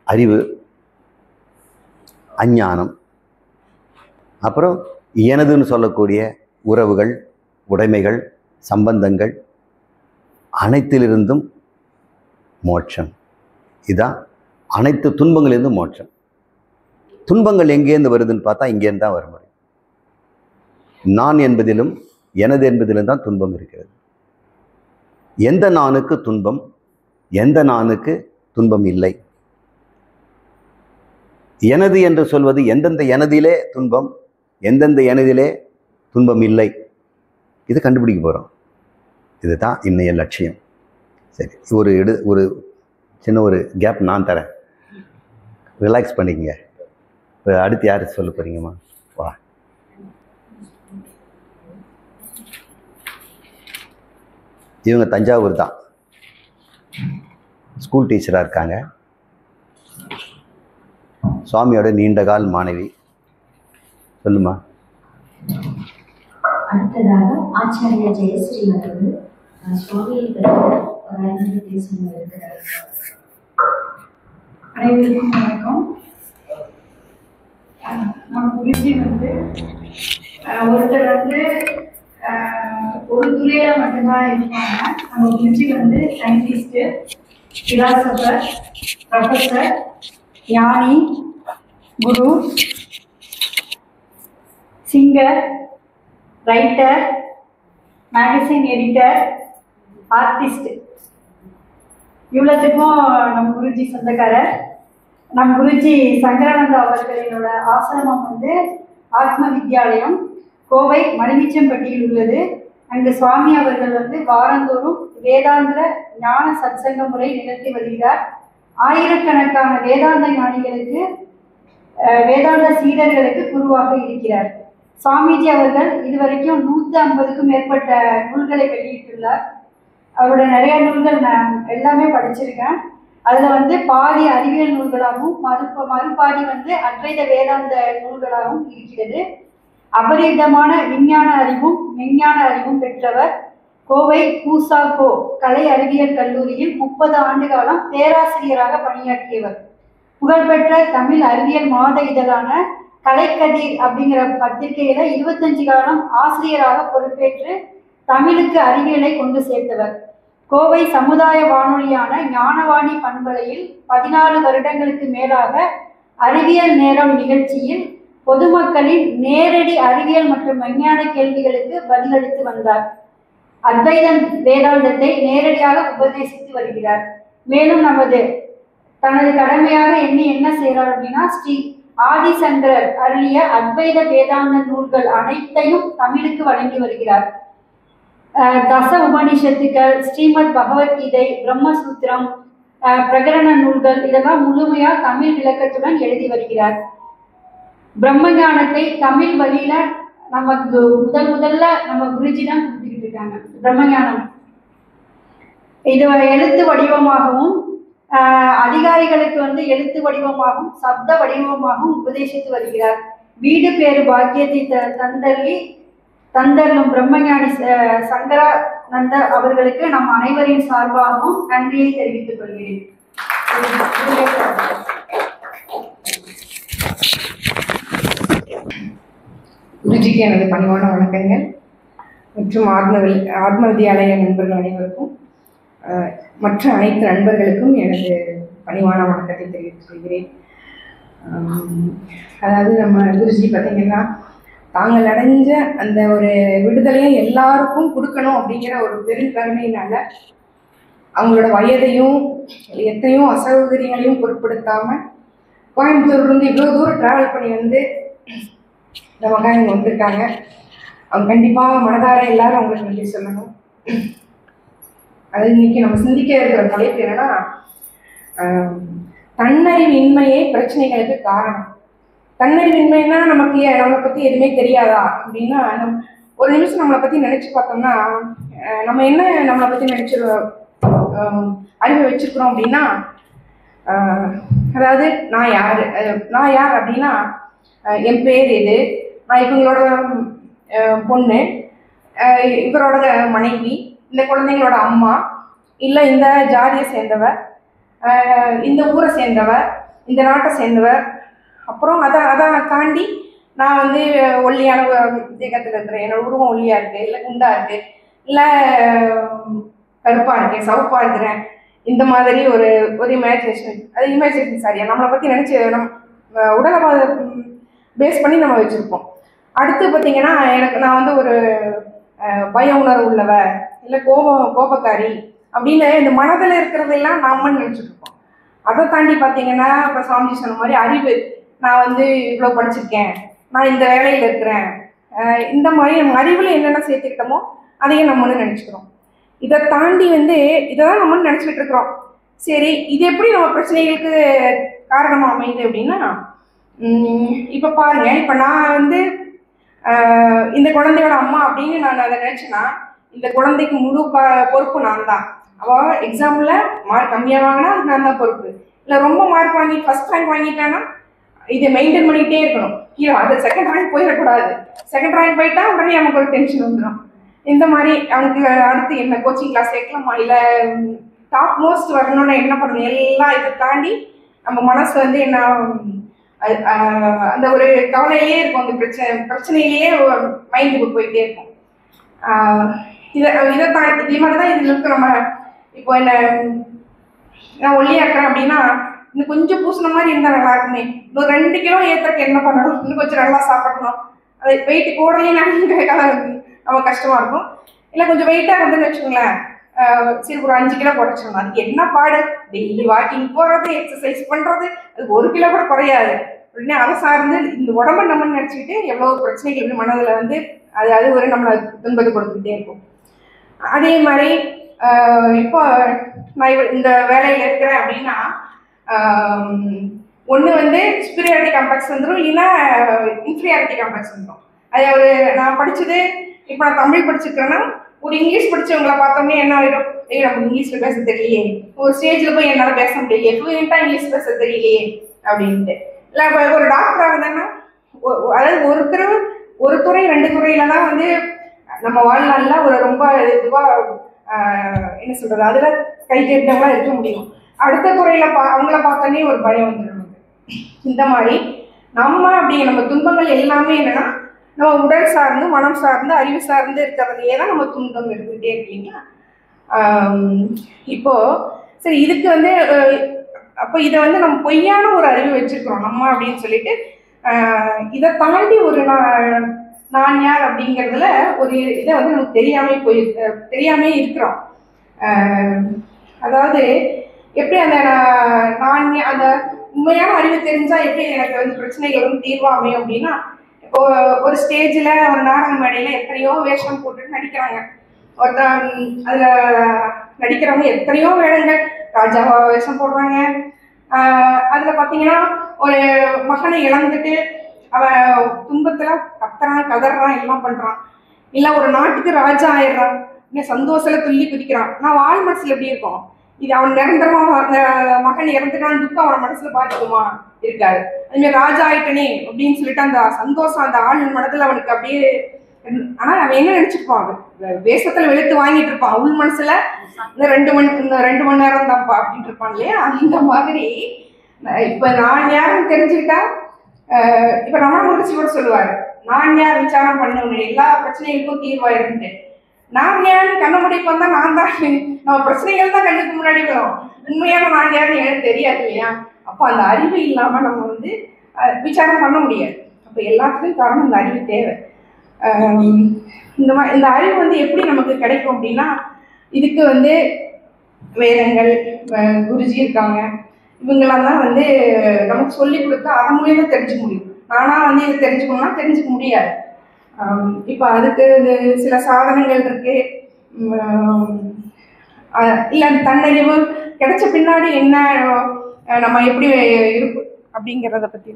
அறிவு, அஞ்ஞானம், அப்புறம் எனதுன்னு சொல்லக்கூடிய உறவுகள், உடைமைகள், சம்பந்தங்கள், அனைத்திலிருந்தும் மோட்சம். இதான் அனைத்து துன்பங்களிலிருந்தும் மோட்சம். துன்பங்கள் எங்கேருந்து வருதுன்னு பார்த்தா இங்கேருந்து தான் வர முடியும். நான் என்பதிலும் எனது என்பதிலும் தான் துன்பம் இருக்கிறது. எந்த நானுக்கு துன்பம், எந்த நானுக்கு துன்பம் இல்லை. எனது என்று சொல்வது எந்தெந்த எனதிலே துன்பம், எந்தெந்த எனதிலே துன்பம் இல்லை, இது கண்டுபிடிக்க போகிறோம். இதுதான் இன்னைய லட்சியம். சரி, ஒரு சின்ன ஒரு கேப் நான் தரேன், ரிலாக்ஸ் பண்ணிக்கங்க. இப்போ அடுத்து யார் சொல்ல போகிறீங்கம்மா? வா. இவங்க தஞ்சாவூர் தான், ஸ்கூல் டீச்சராக இருக்காங்க. சுவாமியோட நீண்டகால் மாணவி. சொல்லுமா. அடுத்ததாக ஆச்சாரியா ஜெயஸ்ரீ அவர்கள் சுவாமியை பற்றி ஒரு 5 பேசும் இருக்கிறார். அனைவருக்கும் வணக்கம். நம்ம குருஜி ஒருத்தர் ஒரு துறையில மட்டும்தான் இருப்பாங்க. நம்ம குருஜி சயின்டிஸ்ட், பிலாசபர், ப்ரொஃபஸர், ஞானி, guru, singer, writer, magazine editor, artist, இவ்வளோத்துக்கும் நம்ம குருஜி சொந்தக்காரர். நம் குருஜி சங்கரானந்தா அவர்களினோட ஆசிரமம் ஆத்ம வித்யாலயம் கோவை மணிமிச்சம்பட்டியில் உள்ளது. அங்கு சுவாமி அவர்கள் வாரந்தோறும் வேதாந்திர ஞான சத்சங்க முறை நிகழ்த்தி வருகிறார். ஆயிரக்கணக்கான வேதாந்த ஞானிகளுக்கு, வேதாந்த சீடர்களுக்கு குருவாக இருக்கிறார். சுவாமிஜி அவர்கள் இதுவரைக்கும் 150க்கும் மேற்பட்ட நூல்களை வெளியிட்டுள்ளார். அவரோட நிறைய நூல்கள் நான் எல்லாமே படிச்சிருக்கேன். அதில் பாதி அறிவியல் நூல்களாகவும் மறுபாதி அத்வைத வேதாந்த நூல்களாகவும் இருக்கிறது. அபரிதமான விஞ்ஞான அறிவும் மெஞ்ஞான அறிவும் பெற்றவர். கோவை கூசாகோ கலை அறிவியல் கல்லூரியில் 30 ஆண்டு காலம் பேராசிரியராக பணியாற்றியவர். புகழ்பெற்ற தமிழ் அறிவியல் மாத இதழான கலைக்கதிர் அப்படிங்கிற பத்திரிகையில 25 காலம் ஆசிரியராக பொறுப்பேற்று தமிழுக்கு அறிவியலை கொண்டு சேர்த்தவர். கோவை சமுதாய வானொலியான ஞானவாணி பண்பலையில் 14 வருடங்களுக்கு மேலாக அறிவியல் நேரம் நிகழ்ச்சியில் பொதுமக்களின் நேரடி அறிவியல் மற்றும் விஞ்ஞான கேள்விகளுக்கு பதிலளித்து வந்தார். அத்வைத வேதாந்தத்தை நேரடியாக உபதேசித்து வருகிறார். மேலும் தனது கடமையாக என்ன செய்கிறார் அப்படின்னா, ஸ்ரீ ஆதிசங்கரர் அருளிய அத்வைத வேதாந்த நூல்கள் அனைத்தையும் தமிழுக்கு வழங்கி வருகிறார். தச உபனிஷத்துக்கள், ஸ்ரீமத் பகவத்கீதை, பிரம்மசூத்திரம், பிரகரண நூல்கள் இதெல்லாம் முழுமையா தமிழ் விளக்கத்துடன் எழுதி வருகிறார். பிரம்ம ஞானத்தை தமிழ் வழியில நமக்கு முதல்ல நம்ம குருஜி தான் கொடுத்துக்கிட்டு இருக்காங்க. பிரம்ம ஞானம் இது எழுத்து வடிவமாகவும் அதிகாரிகளுக்கு எழுத்து வடிவமாகவும் சப்த வடிவமாகவும் உபதேசித்து வருகிறார். வீடு பேரு பாக்கியத்தை தந்தள்ளி தந்தருளும் பிரம்மஞானி சங்கரானந்த அவர்களுக்கு நம் அனைவரின் சார்பாகவும் நன்றியை தெரிவித்துக் கொள்கிறேன். குருஜிக்கு எனது பணிவான வணக்கங்கள் மற்றும் ஆத்ம வித்யாலய நண்பர்கள் அனைவருக்கும் மற்ற அனைத்து நண்பர்களுக்கும் எனது பணிவான வணக்கத்தை தெரிவித்துக் கொள்கிறேன். அதாவது நம்ம குருஜி பார்த்தீங்கன்னா தாங்கள் அடைஞ்ச அந்த ஒரு விடுதலையை எல்லாருக்கும் கொடுக்கணும் அப்படிங்கிற ஒரு பெருங்கருணையினால அவங்களோட வயதையும் எத்தனையோ அசௌகரியங்களையும் பொருட்படுத்தாமல் கோயம்புத்தூர்லேருந்து இவ்வளோ தூரம் ட்ராவல் பண்ணி வந்து நமக்காக இங்கே வந்திருக்காங்க. அவங்க கண்டிப்பாக மனதார எல்லாரும் அவங்களுக்கு நன்றி சொல்லணும். அது இன்னைக்கு நம்ம சிந்திக்க இருக்கிற தலைப்பு என்னன்னா, தன்னறிவின்மையே பிரச்சனைகளுக்கு காரணம். தன்னறிவின்மைன்னா நமக்கு நம்மளை பற்றி எதுவுமே தெரியாதா அப்படின்னா, ஒரு நிமிஷம் நம்மளை பற்றி நினச்சி பார்த்தோம்னா நம்ம என்ன நம்மளை பற்றி அறிவை வச்சிருக்கிறோம் அப்படின்னா, அதாவது நான் யார் அப்படின்னா என் பேர் இது, நான் இவங்களோட பொண்ணு, இவரோட மனைவி, இந்த குழந்தைங்களோட அம்மா, இல்லை இந்த ஜாதியை சேர்ந்தவர், இந்த ஊரை சேர்ந்தவர், இந்த நாட்டை சேர்ந்தவர். அப்புறம் அதை தாண்டி நான் வந்து ஒல்லியான தேகத்தில் இருக்கிறேன், என்னோட உருவம் ஒல்லியாக இருக்குது, இல்லை குண்டாக இருக்குது, இல்லை கருப்பாக இருக்கேன், சவுப்பாக இருக்கிறேன். இந்த மாதிரி ஒரு இமேஜினேஷன், அது இமேஜினேஷன் சரியா நம்மளை பற்றி நினச்சி நம்ம உடலை பேஸ் பண்ணி நம்ம வச்சுருப்போம். அடுத்து பார்த்தீங்கன்னா நான் வந்து ஒரு பய உணர்வு உள்ளவ, இல்லை கோபக்காரி அப்படின்னு இந்த மனதில் இருக்கிறதெல்லாம் நாமன்னு நினச்சிட்டு இருப்போம். அதை தாண்டி பார்த்தீங்கன்னா இப்போ சாமிஜி சொன்ன மாதிரி அறிவு, நான் வந்து இவ்வளோ படிச்சிருக்கேன், நான் இந்த வேலையில் இருக்கிறேன், இந்த மாதிரி நம்ம அறிவில் என்னென்ன சேர்த்துக்கிட்டோமோ அதையும் நம்மன்னு நினச்சிக்கிறோம். இதை தாண்டி வந்து இதை தான் நம்மன்னு நினச்சிக்கிட்டு இருக்கிறோம். சரி, இது எப்படி நம்ம பிரச்சனைகளுக்கு காரணமாக அமையுது அப்படின்னா, இப்போ பாருங்க, இப்போ நான் வந்து இந்த குழந்தையோட அம்மா அப்படின்னு நான் அதை நினச்சேன்னா இந்த குழந்தைக்கு முழு பொறுப்பு நான் தான். அவள் எக்ஸாமில் மார்க் கம்மியாக வாங்கினா அது நான் தான் பொறுப்பு. இல்லை ரொம்ப மார்க் வாங்கி ஃபஸ்ட் ரேங்க் வாங்கிட்டான்னா இதை மெயின்டைன் பண்ணிகிட்டே இருக்கணும். அது செகண்ட் ரேங்க் போயிடக்கூடாது. செகண்ட் ரேங்க் போயிட்டா உடனே நமக்கு ஒரு டென்ஷன் வந்துடும். இந்த மாதிரி அவனுக்கு அடுத்து என்ன கோச்சிங் கிளாஸ் சேர்க்கலாமா, இல்லை டாப் மோஸ்ட் வரணும்னா என்ன பண்ணணும், எல்லாம் இதை தாண்டி நம்ம மனசு வந்து என்ன அந்த ஒரு கவலையிலே இருக்கும். அந்த பிரச்சனையிலேயே மைண்டுக்கு போயிட்டே இருக்கும். இதை தாண்டி இதே மாதிரி தான் இதில் இருக்கு. நம்ம இப்போ என்ன நான் ஒல்லியாக இருக்கிறேன் அப்படின்னா இன்னும் கொஞ்சம் பூசின மாதிரி இருந்தால் நல்லா இருக்குமே, இன்னும் 2 கிலோ ஏற்றுறக்கு என்ன பண்ணணும், இன்னும் கொஞ்சம் நல்லா சாப்பிடணும், அது வெயிட்டு கூடலையே நம்ம கஷ்டமாக இருக்கும். இல்லை கொஞ்சம் வெயிட்டாக வந்துன்னு வச்சுக்கோங்களேன், சரி ஒரு 5 கிலோ குறைச்சிடணும், அதுக்கு என்ன பாடு, டெய்லி வாக்கிங் போகிறது, எக்ஸசைஸ் பண்ணுறது, அது 1 கிலோ கூட குறையாது. உடனே அதை சார்ந்து இந்த உடம்பை நம்ம நினச்சிக்கிட்டு எவ்வளோ பிரச்சனைகள் எப்படி மனதில் வந்து அது ஒரு நம்மளை துன்பத்தை கொடுத்துக்கிட்டே இருக்கும். அதே மாதிரி இப்போ நான் இந்த வேலையில் இருக்கிறேன் அப்படின்னா ஒன்று வந்து சுப்பீரியாரிட்டி காம்ப்ளெக்ஸ் வந்துடும், இல்லைன்னா இன்ஃபீரியாரிட்டி காம்ப்ளெக்ஸ் வந்துடும். அது நான் படித்தது, இப்போ நான் தமிழ் படிச்சிருக்கிறேன்னா ஒரு இங்கிலீஷ் படித்தவங்களை பார்த்தோன்னே என்ன ஆகிடும், நம்ம இங்கிலீஷில் பேச தெரியலையே, ஒரு ஸ்டேஜில் போய் என்னால் பேச முடியலையே, ஃப்ளூயண்ட்டாக இங்கிலீஷ் பேச தெரியலையே அப்படின்ட்டு. இல்லை இப்போ ஒரு டாக்டராக இருந்தாங்கன்னா அதாவது ஒரு துறை 2 துறையில தான் வந்து நம்ம வாழ்நாளில் ஒரு ரொம்ப இதுவாக என்ன சொல்கிறது அதில் கை தேர்ந்தவங்களாக இருக்க முடியும். அடுத்த துறையில் அவங்கள பார்த்தோன்னே ஒரு பயம் வந்துடும். இந்த மாதிரி நம்ம துன்பங்கள் எல்லாமே என்னென்னா நம்ம உடல் சார்ந்து, மனம் சார்ந்து, அறிவு சார்ந்து இருக்கிறதுலையே தான் நம்ம துன்பம் இருந்துகிட்டே இருக்கீங்களா. இப்போது சரி, இதுக்கு வந்து அப்போ இதை வந்து நம்ம பொய்யான ஒரு அறிவு வச்சுருக்கிறோம் நம்ம அப்படின்னு சொல்லிட்டு இதை தாண்டி ஒரு நான் யார் அப்படிங்கிறதுல ஒரு இதை வந்து நமக்கு தெரியாமே இருக்கிறோம். அதாவது எப்படி அந்த அந்த உண்மையான அறிவு தெரிஞ்சால் எப்படி எனக்கு வந்து பிரச்சனைகள் வந்து தீர்வா அமையும் அப்படின்னா, இப்போ ஒரு ஸ்டேஜில் ஒரு நாடக மேடையில் எத்தனையோ வேஷம் போட்டுட்டு நடிக்கிறாங்க. அதில் நடிக்கிறவங்க எத்தனையோ வேடங்கள் ராஜாவா வேஷம் போடுறாங்க. அதில் பார்த்தீங்கன்னா ஒரு மகனை இழந்துட்டு அவன் துன்பத்தில் கத்துறான், கதறான், எல்லாம் பண்ணுறான். இல்லை ஒரு நாட்டுக்கு ராஜா ஆயிடுறான், இன்னும் சந்தோஷத்தில் துள்ளி குதிக்கிறான். நான் ஆள் மனசில் எப்படி இருக்கும், இது அவன் நிரந்தரமாக அந்த மகன் இறந்துட்டான் துக்கம் அவன் மனசில் பாதிக்குமா? இருக்காது. அதுமாதிரி ராஜா ஆயிட்டனே அப்படின்னு சொல்லிட்டு அந்த சந்தோஷம் அந்த ஆள் மனதில் அவனுக்கு அப்படியே ஆனா அவன் என்ன நினைச்சிருப்பான், வேஷத்துல வெளுத்து வாங்கிட்டு இருப்பான், உள் மனசுல இன்னும் 2 மணி நேரம் தான்ப்பா அப்படின்ட்டு இருப்பான் இல்லையா. அந்த மாதிரி இப்ப நான் யாருன்னு தெரிஞ்சுக்கிட்டா, இப்ப ரமண மகரிஷி கூட சொல்லுவாரு, நான் யார் விசாரம் பண்ண எல்லா பிரச்சனைகளுக்கும் தீர்வாயிருந்துட்டு. நான் யாருன்னு கண்ண முடிக்கு வந்தா நான் தான், நம்ம பிரச்சனைகள் தான் கண்ணுக்கு முன்னாடி வரும், உண்மையான நான் யாருன்னு எனக்கு தெரியாது இல்லையா. அப்போ அந்த அறிவு இல்லாம நம்ம வந்து விசாரம் பண்ண முடியாது. அப்போ எல்லாத்துக்கும் காரணம் இந்த அறிவு தேவை. இந்த அறிவு வந்து எப்படி நமக்கு கிடைக்கும் அப்படின்னா, இதுக்கு வந்து வேதங்கள், குருஜி இருக்காங்க, இவங்கெல்லாம் தான் வந்து நமக்கு சொல்லி கொடுத்தா அதன் மூலியமா தெரிஞ்சுக்க முடியும். நானா வந்து இதை தெரிஞ்சுக்கணும்னா தெரிஞ்சுக்க முடியாது. இப்போ அதுக்கு சில சாதனங்கள் இருக்கு. இல்லை தன்னறிவு கிடைச்ச பின்னாடி என்ன நம்ம எப்படி இருக்கு அப்படிங்கிறத பற்றி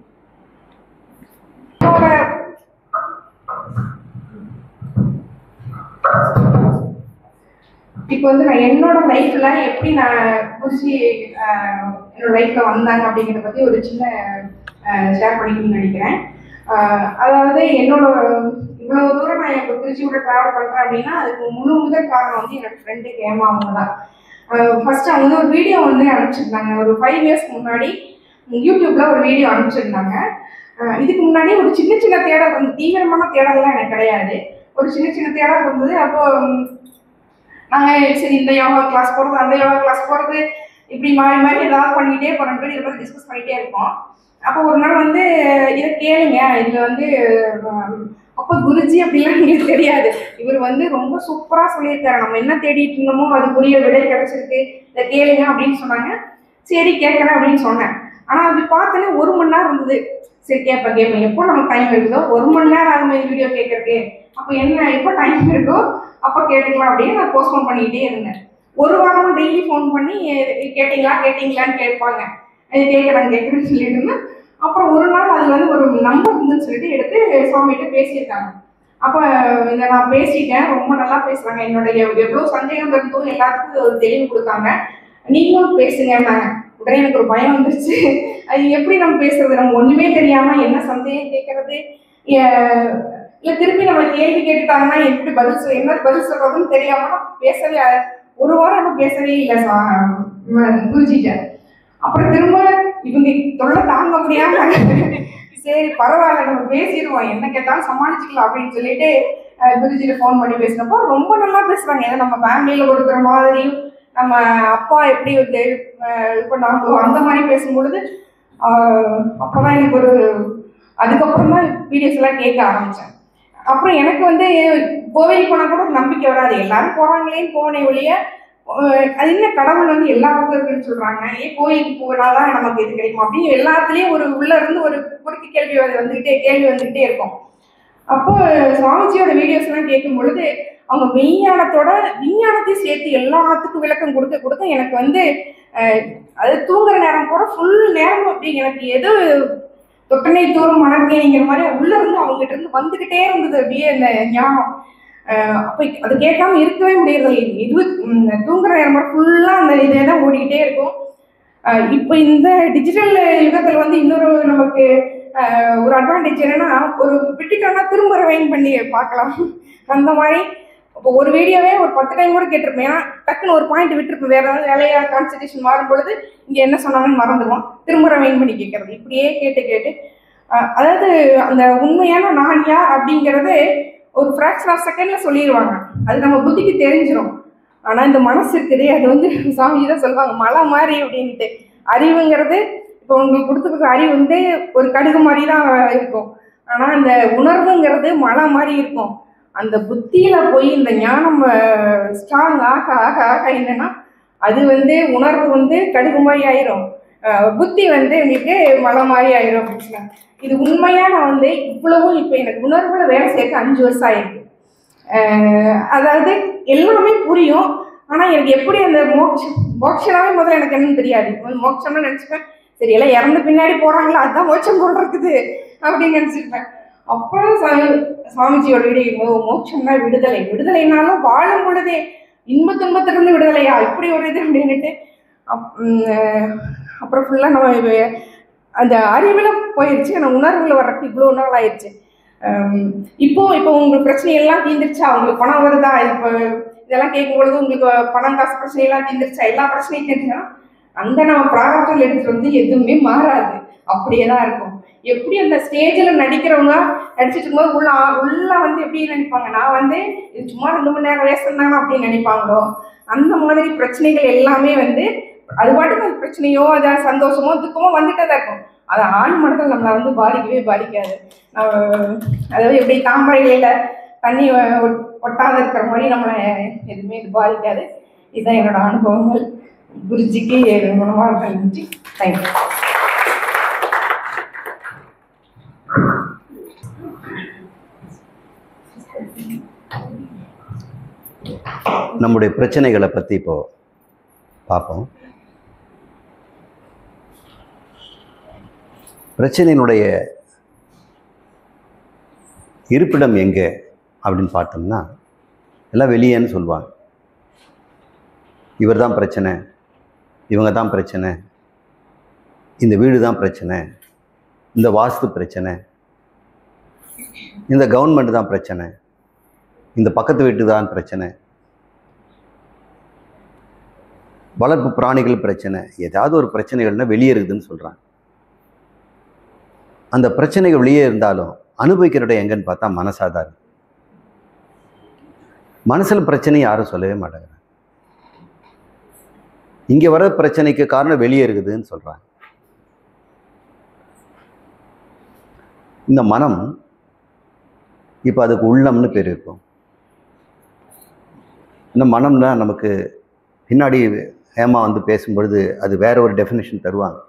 இப்போ வந்து நான் என்னோட லைஃப்ல எப்படி நான் குருஜி என்னோட லைஃப்ல வந்தாங்க அப்படிங்கிறத பத்தி ஒரு சின்ன ஷேர் பண்ணிக்கணும்னு நினைக்கிறேன். அதாவது என்னோட இவ்வளவு தூரம் நான் இப்போ குருஜியோட ட்ராவல் பண்றேன் அப்படின்னா அதுக்கு முதல் காரணம் வந்து என்னோட ஃப்ரெண்டு கேமா அவங்க தான். ஃபர்ஸ்ட் அவங்க வந்து ஒரு வீடியோ வந்து அனுப்பிச்சிருந்தாங்க. ஒரு 5 இயர்ஸ்க்கு முன்னாடி யூடியூப்ல ஒரு வீடியோ அனுப்பிச்சிருந்தாங்க. இதுக்கு முன்னாடி ஒரு சின்ன சின்ன தேடல் வந்து, தீவிரமான தேடல்லாம் எனக்கு கிடையாது, ஒரு சின்ன சின்ன தேடல் இருந்தது. அப்போ நாங்கள் சரி இந்த யோகா கிளாஸ் போகிறது, அந்த யோகா கிளாஸ் போகிறது, இப்படி மாறி மாறி ஏதாவது பண்ணிக்கிட்டே போகிற பேர் இதை பற்றி டிஸ்கஸ் பண்ணிகிட்டே இருப்போம். அப்போ ஒரு நாள் வந்து இதை கேளுங்க, இதில் வந்து அப்போ குருஜி அப்படிலாம் எங்களுக்கு தெரியாது, இவர் வந்து ரொம்ப சூப்பராக சொல்லியிருக்காரு, நம்ம என்ன தேடிட்டு இருந்தோமோ அதுக்குரிய விடை கிடைச்சிருக்கு, இதை கேளுங்க அப்படின்னு சொன்னாங்க. சரி கேட்குறேன் அப்படின்னு சொன்னேன். ஆனால் அது பார்த்தோன்னே 1 மணி நேரம் இருந்தது. சரி கேட்பேன் எப்போ நம்ம டைம் இருக்குதோ, 1 மணி நேரம் ஆகும் வீடியோ கேட்கறதுக்கு, அப்போ என்ன எப்போ டைம் இருக்கோ அப்போ கேட்டுக்கலாம் அப்படின்னு நான் போஸ்ட்போன் பண்ணிக்கிட்டே இருந்தேன். 1 வாரமும் டெய்லி ஃபோன் பண்ணி கேட்டிங்களான்னு கேட்பாங்க, கேட்குறேன்னு சொல்லிட்டு இருந்தேன். அப்புறம் ஒரு நாள் அதில் வந்து ஒரு நம்பர் இருந்துன்னு சொல்லிட்டு எடுத்து சுவாமிகிட்ட பேசியிருக்காங்க. அப்போ இதை நான் பேசிட்டேன், ரொம்ப நல்லா பேசுகிறாங்க, என்னோட எவ்வளோ சந்தேகம் இருந்தோம் எல்லாத்துக்கும் ஒரு தெளிவு கொடுத்தாங்க, நீங்களும் பேசுங்கன்னாங்க. உடனே எனக்கு ஒரு பயம் வந்துருச்சு, அது எப்படி நம்ம பேசுறது, நம்ம ஒன்றுமே தெரியாமல் என்ன சந்தேகம் கேட்கறது, இல்லை திருப்பி நம்ம கேள்வி கேட்டுட்டாங்கன்னா எப்படி என்ன பதில் சொல்றதுன்னு தெரியாம பேசவே 1 வாரம் நம்ம பேசவே இல்லை குருஜிட்ட. அப்புறம் திரும்ப இவங்க தொல்லை தாங்க முடியாம சரி பரவாயில்ல நம்ம பேசிடுவோம், என்ன கேட்டாலும் சமாளிச்சுக்கலாம் அப்படின்னு சொல்லிட்டு குருஜிட்ட ஃபோன் பண்ணி பேசினப்போ ரொம்ப நல்லா பேசுறாங்க. ஏன்னா நம்ம ஃபேமிலியில கொடுக்குற மாதிரியும் நம்ம அப்பா எப்படி வந்து இப்போ நாங்கள் அந்த மாதிரி பேசும்பொழுது அப்போதான் எனக்கு அதுக்கப்புறம் தான் வீடியோஸ் எல்லாம் கேட்க ஆரம்பித்தேன். அப்புறம் எனக்கு வந்து கோவில் போனால் கூட நம்பிக்கை வராது, எல்லாரும் போகிறாங்களேன்னு போனே ஒழிய அது என்ன கடவுள் வந்து எல்லா பக்கம் இருக்குன்னு சொல்கிறாங்க, ஏன் கோயிலுக்கு போனாதான் நமக்கு இது கிடைக்கும் அப்படின்னு எல்லாத்துலேயும் உள்ள இருந்து ஒரு குறுக்கு கேள்வி வந்துக்கிட்டே இருக்கும். அப்போ சுவாமிஜியோட வீடியோஸ் எல்லாம் கேட்கும் பொழுது அவங்க விஞ்ஞானத்தையும் சேர்த்து எல்லாத்துக்கும் விளக்கம் கொடுக்க எனக்கு வந்து அது தூங்குற நேரம் போற ஃபுல் நேரம் அப்படி எனக்கு எது தொட்டனை தூரம் மனக்கேங்கிற மாதிரி உள்ள இருந்து அவங்ககிட்ட இருந்து வந்துகிட்டே இருந்தது அப்படியே இந்த ஞானம். அப்போ அது கேட்காம இருக்கவே முடியாது. தூங்குற நேரம் போற ஃபுல்லா அந்த இதே தான் ஓடிக்கிட்டே இருக்கும். இப்போ இந்த டிஜிட்டல் யுகத்தில் வந்து இன்னொரு நமக்கு ஒரு அட்வான்டேஜ் என்னன்னா, ஒரு விட்டுட்டோம்னா திரும்ப ரிவைண்ட் பண்ணி பார்க்கலாம். அந்த மாதிரி இப்போ ஒரு வீடியோவே ஒரு 10 டைம் கூட கேட்டிருப்பேன். ஏன்னா டக்குன்னு ஒரு பாயிண்ட் விட்டுருப்பேன், வேற ஏதாவது வேலையா கான்சன்ட்ரேஷன் மாறும் பொழுது இங்கே என்ன சொன்னாங்கன்னு மறந்துடுவோம், திரும்ப ரிவைண்ட் பண்ணி கேட்கறது, இப்படியே கேட்டு அதாவது அந்த உண்மையான நான் யார் அப்படிங்கிறது ஒரு ஃப்ராக்ஷன் ஆஃப் செகண்ட்ல சொல்லிடுவாங்க, அது நம்ம புத்திக்கு தெரிஞ்சிடும். ஆனால் இந்த மனசு இருக்குது, அது வந்து சாமி தான் சொல்லுவாங்க மலை மாதிரி அப்படின்ட்டு. அறிவுங்கிறது இப்போ உங்களுக்கு கொடுத்துருக்க அறிவு வந்து ஒரு கடுகு மாதிரி தான் இருக்கும், ஆனால் அந்த உணர்வுங்கிறது மலை மாதிரி இருக்கும். அந்த புத்தியில போய் இந்த ஞானம் ஸ்ட்ராங் ஆக ஆக ஆக என்னன்னா அது வந்து உணர்வு வந்து கடுகு மாதிரி ஆயிரும், புத்தி வந்து உங்களுக்கு மலை மாதிரி ஆயிரும் அப்படின்னு சொன்னாங்க. இது உண்மையா நான் வந்து இவ்வளவும் இப்போ எனக்கு உணர்வுல வேலை சேர்க்க 5 வருஷம் ஆயிருக்கு. அதாவது எல்லாமே புரியும், ஆனா எனக்கு எப்படி அந்த மோட்சனாவே முதல்ல எனக்கு என்னன்னு தெரியாது. மோட்சம்னு நினைச்சுப்பேன், சரி எல்லாம் இறந்த பின்னாடி போறாங்களா அதுதான் மோட்சம் போல் இருக்குது அப்படின்னு நினைச்சிருப்பேன். அப்புறம் சுவாமிஜியோட வீடியோ மோட்சம்னா விடுதலைனாலும் வாழும் பொழுதே இன்ப துன்பத்திலிருந்து விடுதலையா இப்படி ஒரு இது அப்படின்னுட்டு அப்புறம் ஃபுல்லாக நம்ம அந்த அறிவில் போயிடுச்சு. ஆனால் உணர்வுல வர்றதுக்கு இவ்வளோ நாள் ஆயிடுச்சு. இப்போ உங்களுக்கு பிரச்சனையெல்லாம் தீர்ந்துருச்சா, உங்களுக்கு பணம் வருதா, இப்போ இதெல்லாம் கேட்கும் பொழுது உங்களுக்கு பணம் காசு பிரச்சனையெல்லாம் தீர்ந்துருச்சா, எல்லா பிரச்சனையும் தெரிஞ்சுன்னா அந்த நம்ம பிராரப்தத்தில் எடுத்துட்டு வந்து எதுவுமே மாறாது, அப்படியே தான் இருக்கும். எப்படி அந்த ஸ்டேஜில் நடிக்கிறவங்க நடிச்சிட்டு இருக்கும்போது உள்ள வந்து எப்படி நினைப்பாங்க, நான் வந்து இது சும்மா 2 மணி நேரம் வேஸ்ட் தானே அப்படின்னு நினைப்பாங்களோ, அந்த மாதிரி பிரச்சனைகள் எல்லாமே வந்து அது பாட்டுக்கு அது பிரச்சனையோ அதாவது சந்தோஷமோ துக்கமோ வந்துட்டே தான் இருக்கும். அது ஆண் மனதில் நம்மளை வந்து பாதிக்கவே பாதிக்காது. அதாவது எப்படி தாமரை இலையில தண்ணி ஒட்டாத இருக்கிற மாதிரி நம்மளை எதுவுமே இது பாதிக்காது. இதுதான் என்னோட அனுபவங்கள். குருஜிக்கு குணமாக இருந்துச்சு. தேங்க்யூ. நம்முடைய பிரச்சனைகளை பற்றி இப்போ பார்ப்போம். பிரச்சனையினுடைய இருப்பிடம் எங்கே அப்படின்னு பார்த்தோம்னா எல்லாம் வெளியேன்னு சொல்லுவாங்க. இவர் தான் பிரச்சனை, இவங்க தான் பிரச்சனை, இந்த வீடு தான் பிரச்சனை, இந்த வாஸ்து பிரச்சனை, இந்த கவர்மெண்ட் தான் பிரச்சனை, இந்த பக்கத்து வீட்டு தான் பிரச்சனை, வளர்ப்பு பிராணிகள் பிரச்சனை, ஏதாவது ஒரு பிரச்சனைகள்னா வெளியே இருக்குதுன்னு சொல்கிறாங்க. அந்த பிரச்சனைகள் வெளியே இருந்தாலும் அனுபவிக்கிற இடம் எங்கன்னு பார்த்தா மனசாதான். மனசில் பிரச்சனை யாரும் சொல்லவே மாட்டாங்க. இங்கே வர பிரச்சனைக்கு காரணம் வெளியே இருக்குதுன்னு சொல்கிறாங்க. இந்த மனம் இப்போ அதுக்கு உள்ளம்னு பேர் இருக்கும். இந்த மனம்னா நமக்கு பின்னாடி ஹேமா வந்து பேசும்பொழுது அது வேற ஒரு டெஃபினேஷன் தருவாங்க.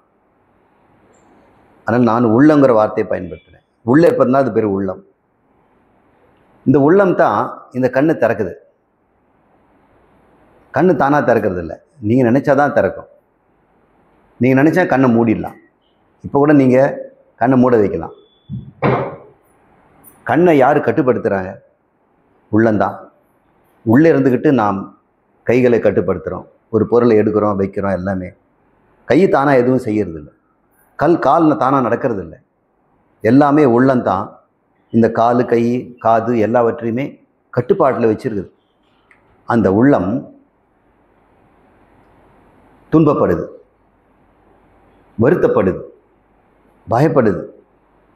ஆனால் நான் உள்ளங்கிற வார்த்தையை பயன்படுத்துகிறேன். உள்ளே இருப்பதுனா அது பேர் உள்ளம். இந்த உள்ளம் தான் இந்த கண்ணு திறக்குது. கண்ணு தானாக திறக்கிறது இல்லை, நீங்கள் நினச்சாதான் திறக்கும். நீங்கள் நினச்சா கண்ணை மூடிடலாம். இப்போ கூட நீங்கள் கண்ணை மூட வைக்கலாம். கண்ணை யார் கட்டுப்படுத்துகிறாங்க? உள்ளந்தான். உள்ளே இருந்துக்கிட்டு நாம் கைகளை கட்டுப்படுத்துகிறோம், ஒரு பொருளை எடுக்கிறோம் வைக்கிறோம், எல்லாமே. கை தானாக எதுவும் செய்கிறது இல்லை, கால் தானாக நடக்கிறது இல்லை, எல்லாமே உள்ளந்தான் இந்த கால் கை காது எல்லாவற்றையுமே கட்டுப்பாட்டில் வச்சிருக்குது. அந்த உள்ளம் துன்பப்படுது, வருத்தப்படுது, பயப்படுது,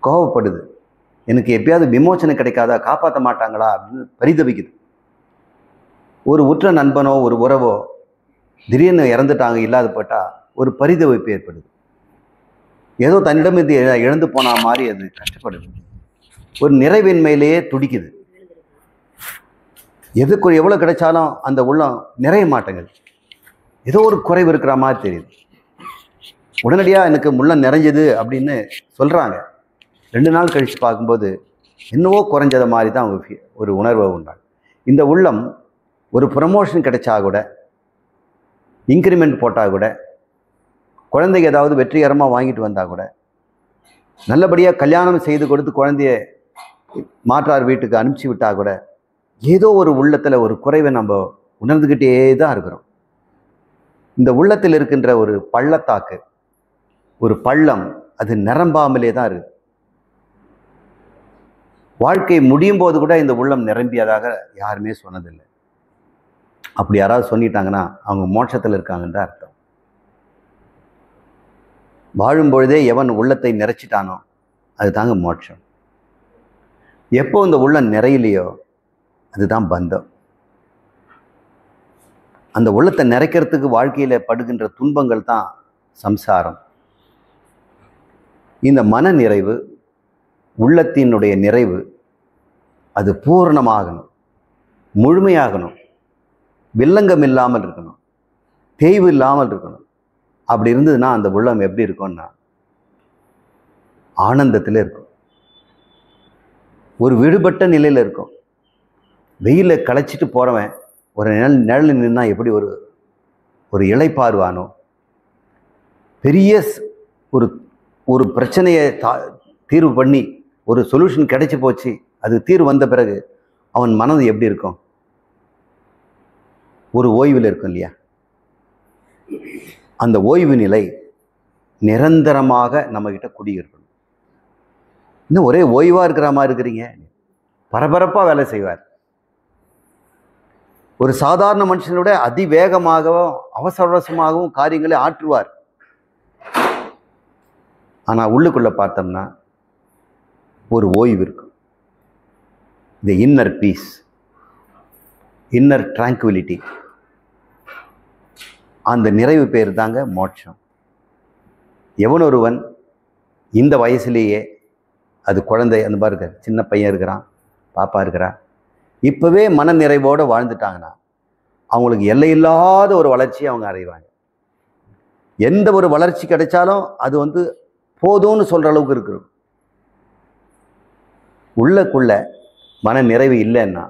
கோபப்படுது. எனக்கு எப்பயாவது விமோச்சனை கிடைக்காதா, காப்பாற்ற மாட்டாங்களா அப்படின்னு பரிதவிக்குது. ஒரு உற்ற நண்பனோ ஒரு உறவோ திடீர்னு இறந்துட்டாங்க, இல்லாத போட்டால் ஒரு பரிதவிப்பு ஏற்படுது. ஏதோ தன்னிடம் இது இழந்து போன மாதிரி அது கஷ்டப்படுது. ஒரு நிறைவின்மையிலேயே துடிக்குது. எதுக்கு எவ்வளோ கிடைச்சாலும் அந்த உள்ளம் நிறைய மாட்டேங்குது. ஏதோ ஒரு குறைவு இருக்கிற மாதிரி தெரியுது. உடனடியாக எனக்கு உள்ளம் நிறைஞ்சது அப்படின்னு சொல்கிறாங்க. 2 நாள் கழித்து பார்க்கும்போது என்னவோ குறைஞ்சத மாதிரி தான் அவங்க ஒரு உணர்வை உண்டாங்க. இந்த உள்ளம் ஒரு ப்ரமோஷன் கிடைச்சா கூட, இன்க்ரிமெண்ட் போட்டால் கூட, குழந்தைக்கு ஏதாவது வெற்றிகரமாக வாங்கிட்டு வந்தால் கூட, நல்லபடியாக கல்யாணம் செய்து கொடுத்து குழந்தைய மாற்றார் வீட்டுக்கு அனுப்பிச்சி விட்டால் கூட, ஏதோ ஒரு உள்ளத்தில் ஒரு குறைவை நம்ம உணர்ந்துக்கிட்டே தான் இருக்கிறோம். இந்த உள்ளத்தில் இருக்கின்ற ஒரு பள்ளத்தாக்கு, ஒரு பள்ளம், அது நிரம்பாமலே தான் இருக்குது. வாழ்க்கை முடியும் போது கூட இந்த உள்ளம் நிரம்பியதாக யாருமே சொன்னதில்லை. அப்படி யாராவது சொல்லிட்டாங்கன்னா அவங்க மோட்சத்தில் இருக்காங்கன்னு தான் அர்த்தம். வாழும்பொழுதே எவன் உள்ளத்தை நிறைச்சிட்டானோ அது தாங்க மோட்சம். எப்போ இந்த உள்ளம் நிறையிலையோ அதுதான் பந்தம். அந்த உள்ளத்தை நிறைக்கிறதுக்கு வாழ்க்கையில் படுகின்ற துன்பங்கள் தான் சம்சாரம். இந்த மன நிறைவு, உள்ளத்தினுடைய நிறைவு, அது பூரணமாகணும், முழுமையாகணும், வில்லங்கம் இல்லாமல் இருக்கணும், தேய்வு இல்லாமல் இருக்கணும். அப்படி இருந்ததுன்னா அந்த உள்ளம் எப்படி இருக்கும்னா ஆனந்தத்தில் இருக்கும், ஒரு விடுபட்ட நிலையில் இருக்கும். வெயில களைச்சிட்டு போகிறவன் ஒரு நிழல் நின்னா எப்படி ஒரு இளைப்பாறுவானோ, பெரிய ஒரு பிரச்சனையை தீர்வு பண்ணி ஒரு சொல்யூஷன் கிடைச்சி போச்சு, அது தீர்வு வந்த பிறகு அவன் மனது எப்படி இருக்கும்? ஒரு ஓய்வில் இருக்கும் இல்லையா? அந்த ஓய்வு நிலை நிரந்தரமாக நம்மகிட்ட குடியிருக்கணும். இன்னும் ஒரே ஓய்வாக இருக்கிற மாதிரி இருக்கிறீங்க. பரபரப்பாக வேலை செய்வார். ஒரு சாதாரண மனுஷனோட அதிவேகமாகவும் அவசர அவசரமாகவும் காரியங்களை ஆற்றுவார். ஆனால் உள்ளுக்குள்ள பார்த்தோம்னா ஒரு ஓய்வு இருக்கும். இந்த இன்னர் பீஸ், இன்னர் ட்ராங்குவிலிட்டி, அந்த நிறைவு பேர் தாங்க மோட்சம். எவனொருவன் இந்த வயசுலேயே, அது குழந்தை அந்த மாதிரி இருக்கார், சின்ன பையன் இருக்கிறான், பாப்பா இருக்கிறா, இப்போவே மன நிறைவோடு வாழ்ந்துட்டாங்கன்னா அவங்களுக்கு எல்லையில்லாத ஒரு வளர்ச்சியை அவங்க அடைவாங்க. எந்த ஒரு வளர்ச்சி கிடைச்சாலும் அது போதும்னு சொல்கிற அளவுக்கு இருக்கிறோம். உள்ளக்குள்ள மன நிறைவு இல்லைன்னா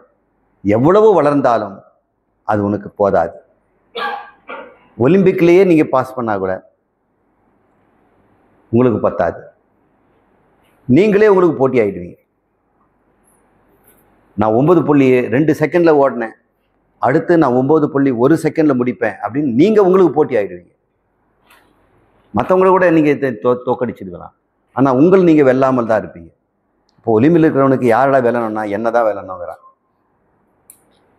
எவ்வளவு வளர்ந்தாலும் அது உனக்கு போதாது. ஒலிம்பிக்லேயே நீங்கள் பாஸ் பண்ணால் கூட உங்களுக்கு பத்தாது. நீங்களே உங்களுக்கு போட்டி ஆகிடுவீங்க. நான் 9.2 செகண்டில் ஓடினேன், அடுத்து நான் 9.1 செகண்டில் முடிப்பேன் அப்படின்னு நீங்கள் உங்களுக்கு போட்டி ஆகிடுவீங்க. மற்றவங்கள கூட நீங்கள் தோக்கடிச்சிருக்கலாம், ஆனால் நீங்கள் வெல்லாமல் தான் இருப்பீங்க. இப்போ ஒலிம்பில் இருக்கிறவனுக்கு யாரடா வெல்லணும்னா என்ன தான் வெல்லணுங்கிறான்.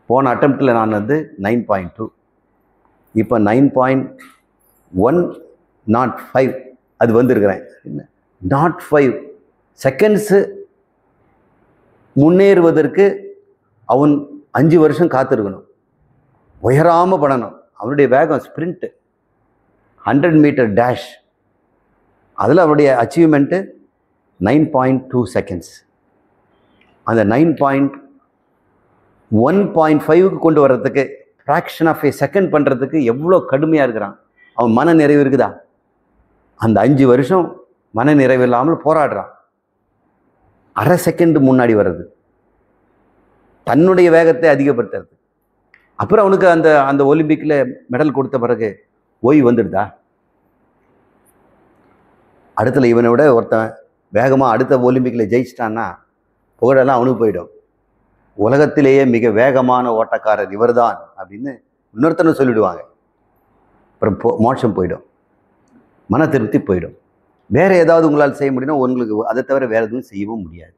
போன அட்டம்ப்டில் நான் 9.2, இப்போ 9.105 அது வந்திருக்கிறேன். 0.5 செகண்ட்ஸு முன்னேறுவதற்கு அவன் 5 வருஷம் காத்திருக்கணும். உயராமல் பண்ணணும். அவனுடைய வேகம் ஸ்ப்ரிண்ட்டு 100 மீட்டர் டேஷ், அதில் அவருடைய அச்சீவ்மெண்ட்டு 9.2 செகண்ட்ஸ். அந்த 9.1.5க்கு கொண்டு வர்றதுக்கு, ஃப்ராக்ஷன் ஆஃப் ஏ செகண்ட் பண்ணுறதுக்கு எவ்வளோ கடுமையாக இருக்கிறான். அவன் மன நிறைவு இருக்குதா? அந்த 5 வருஷம் மன நிறைவு இல்லாமல் போராடுறான். அரை செகண்ட் முன்னாடி வர்றது, தன்னுடைய வேகத்தை அதிகப்படுத்துறது. அப்புறம் அவனுக்கு அந்த ஒலிம்பிக்கில் மெடல் கொடுத்த பிறகு ஓய்வு வந்துடுதா? அடுத்துல இவனை விட ஒருத்தன் வேகமாக அடுத்த ஒலிம்பிக்கில் ஜெயிச்சிட்டான்னா புகழெல்லாம் அவனுக்கு போயிடும். உலகத்திலேயே மிக வேகமான ஓட்டக்காரர் இவர்தான் அப்படின்னு இன்னொருத்தனை சொல்லிவிடுவாங்க. அப்புறம் மோட்சம் போயிடும், மன திருப்தி போயிடும். வேறு ஏதாவது உங்களால் செய்ய முடியும்னா உங்களுக்கு அதை தவிர வேறு எதுவும் செய்யவும் முடியாது.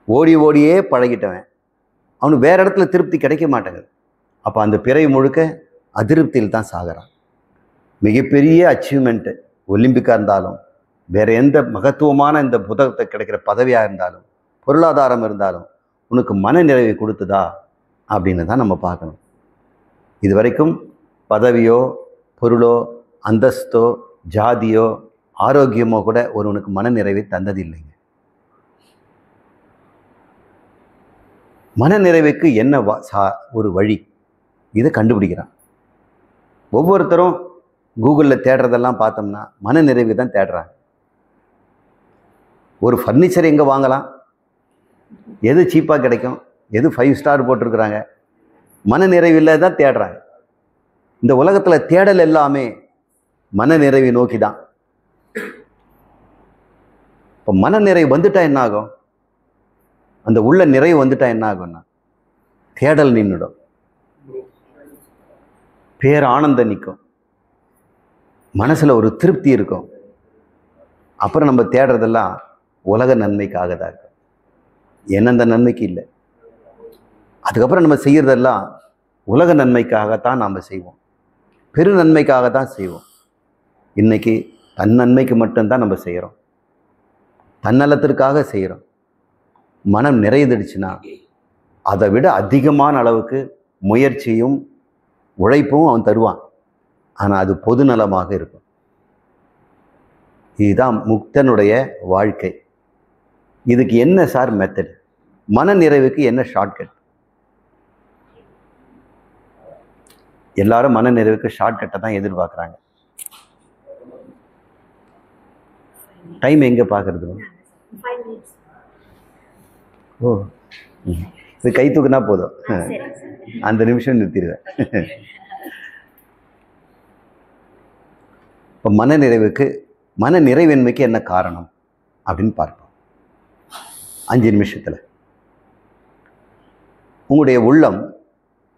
ஓடியே பழகிட்டவன் அவனுக்கு வேறு இடத்துல திருப்தி கிடைக்க மாட்டேங்குது. அப்போ அந்த பிறவி முழுக்க அதிருப்தியில் தான் சாகிறான். மிகப்பெரிய அச்சீவ்மெண்ட்டு ஒலிம்பிக்காக இருந்தாலும், வேறு எந்த மகத்துவமான இந்த புத்தகத்தை கிடைக்கிற பதவியாக இருந்தாலும், பொருளாதாரம் இருந்தாலும் உனக்கு மன நிறைவை கொடுத்ததா அப்படின்னு தான் நம்ம பார்க்கணும். இது வரைக்கும் பதவியோ பொருளோ அந்தஸ்தோ ஜாதியோ ஆரோக்கியமோ கூட ஒருவனுக்கு மன நிறைவை தந்ததில்லைங்க. மன நிறைவுக்கு என்ன ஒரு வழி, இதை கண்டுபிடிக்கிறான். ஒவ்வொருத்தரும் கூகுளில் தேடுறதெல்லாம் பார்த்தோம்னா மன நிறைவு தான் தேடுறாங்க. ஒரு ஃபர்னிச்சர் எங்கே வாங்கலாம், எது சீப்பாக கிடைக்கும், எது 5 ஸ்டார் போட்டிருக்கிறாங்க, மன நிறைவில் தான் தேடுறாங்க. இந்த உலகத்தில் தேடல் எல்லாமே மன நிறைவை நோக்கி தான். இப்போ மன நிறைவு வந்துட்டா என்ன ஆகும்? அந்த உள்ள நிறைவு வந்துட்டா என்ன ஆகும்னா தேடல் நின்றுடும், பேர் ஆனந்தம் நிற்கும், மனசில் ஒரு திருப்தி இருக்கும். அப்புறம் நம்ம தேடுறதெல்லாம் உலக நன்மைக்காக தான் இருக்கும், எந்தெந்த நன்மைக்கு இல்லை. அதுக்கப்புறம் நம்ம செய்கிறதெல்லாம் உலக நன்மைக்காகத்தான் நாம் செய்வோம், பெரு நன்மைக்காகத்தான் செய்வோம். இன்னைக்கு தன் நன்மைக்கு மட்டும்தான் நம்ம செய்கிறோம், தன்னலத்திற்காக செய்கிறோம். மனம் நிறைந்துடுச்சுன்னா அதை விட அதிகமான அளவுக்கு முயற்சியும் உழைப்பும் அவன் தருவான். ஆனால் அது பொது நலமாக இருக்கும். இதுதான் முக்தனுடைய வாழ்க்கை. இதுக்கு என்ன சார் மெத்தட்? மன நிறைவுக்கு என்ன ஷார்ட்கட்? எல்லாரும் மன நிறைவுக்கு ஷார்ட்கட்டை தான் எதிர்பார்க்குறாங்க. டைம் எங்கே பார்க்குறது? ஓ, இது கை தூக்குனா போதும், அந்த நிமிஷம் நிறுத்திடுவேன். இப்போ மன நிறைவின்மைக்கு என்ன காரணம் அப்படின்னு பார்ப்போம் 5 நிமிஷத்தில். உங்களுடைய உள்ளம்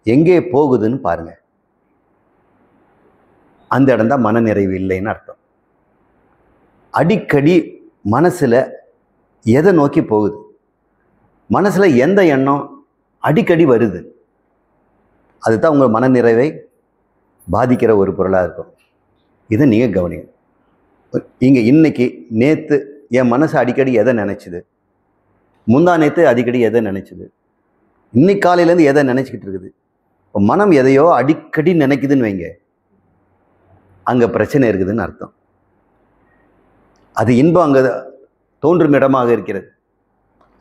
எங்கே போகுதுன்னு பாருங்க. அந்த இடம்தான் மன நிறைவு இல்லைன்னு அர்த்தம். அடிக்கடி மனசில் எதை நோக்கி போகுது, மனசில் எந்த எண்ணம் அடிக்கடி வருது, அதுதான் உங்கள் மனநிறைவை பாதிக்கிற ஒரு பொருளாக இருக்கும். இதை நீங்கள் கவனிங்க. இங்கே இன்னைக்கு நேற்று என் மனசு அடிக்கடி எதை நினச்சிது, முந்தா நேற்று அடிக்கடி எதை நினச்சிது, இன்னைக்கு காலையிலேருந்து எதை நினச்சிக்கிட்டு இருக்குது. இப்போ மனம் எதையோ அடிக்கடி நினைக்குதுன்னு வைங்க, அங்கே பிரச்சனை இருக்குதுன்னு அர்த்தம். அது இன்பம் அங்கே தோன்றும் இடமாக இருக்கிறது.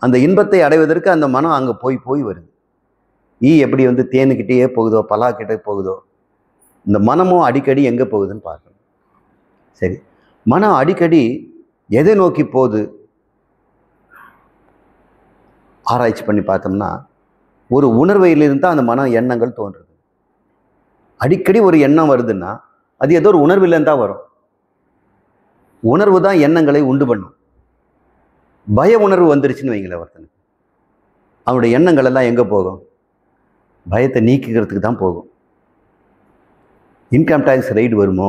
அந்த இன்பத்தை அடைவதற்கு அந்த மனம் அங்கே போய் வருது. எப்படி வந்து தேனுக்கிட்டே போகுதோ, பலாக்கிட்டே போகுதோ, இந்த மனமும் அடிக்கடி எங்கே போகுதுன்னு பார்க்கணும். சரி, மனம் அடிக்கடி எதை நோக்கி போகுது ஆராய்ச்சி பண்ணி பார்த்தோம்னா, ஒரு உணர்வையிலிருந்து தான் அந்த மன எண்ணங்கள் தோன்றுது. அடிக்கடி ஒரு எண்ணம் வருதுன்னா அது ஏதோ ஒரு உணர்விலேருந்து தான் வரும். உணர்வு தான் எண்ணங்களை உண்டு பண்ணும். பய உணர்வு வந்துருச்சுன்னு வைங்களேன் ஒருத்தனுக்கு, அவனுடைய எண்ணங்கள் எல்லாம் எங்கே போகும், பயத்தை நீக்கிறதுக்கு தான் போகும். இன்கம் டேக்ஸ் ரைடு வருமோ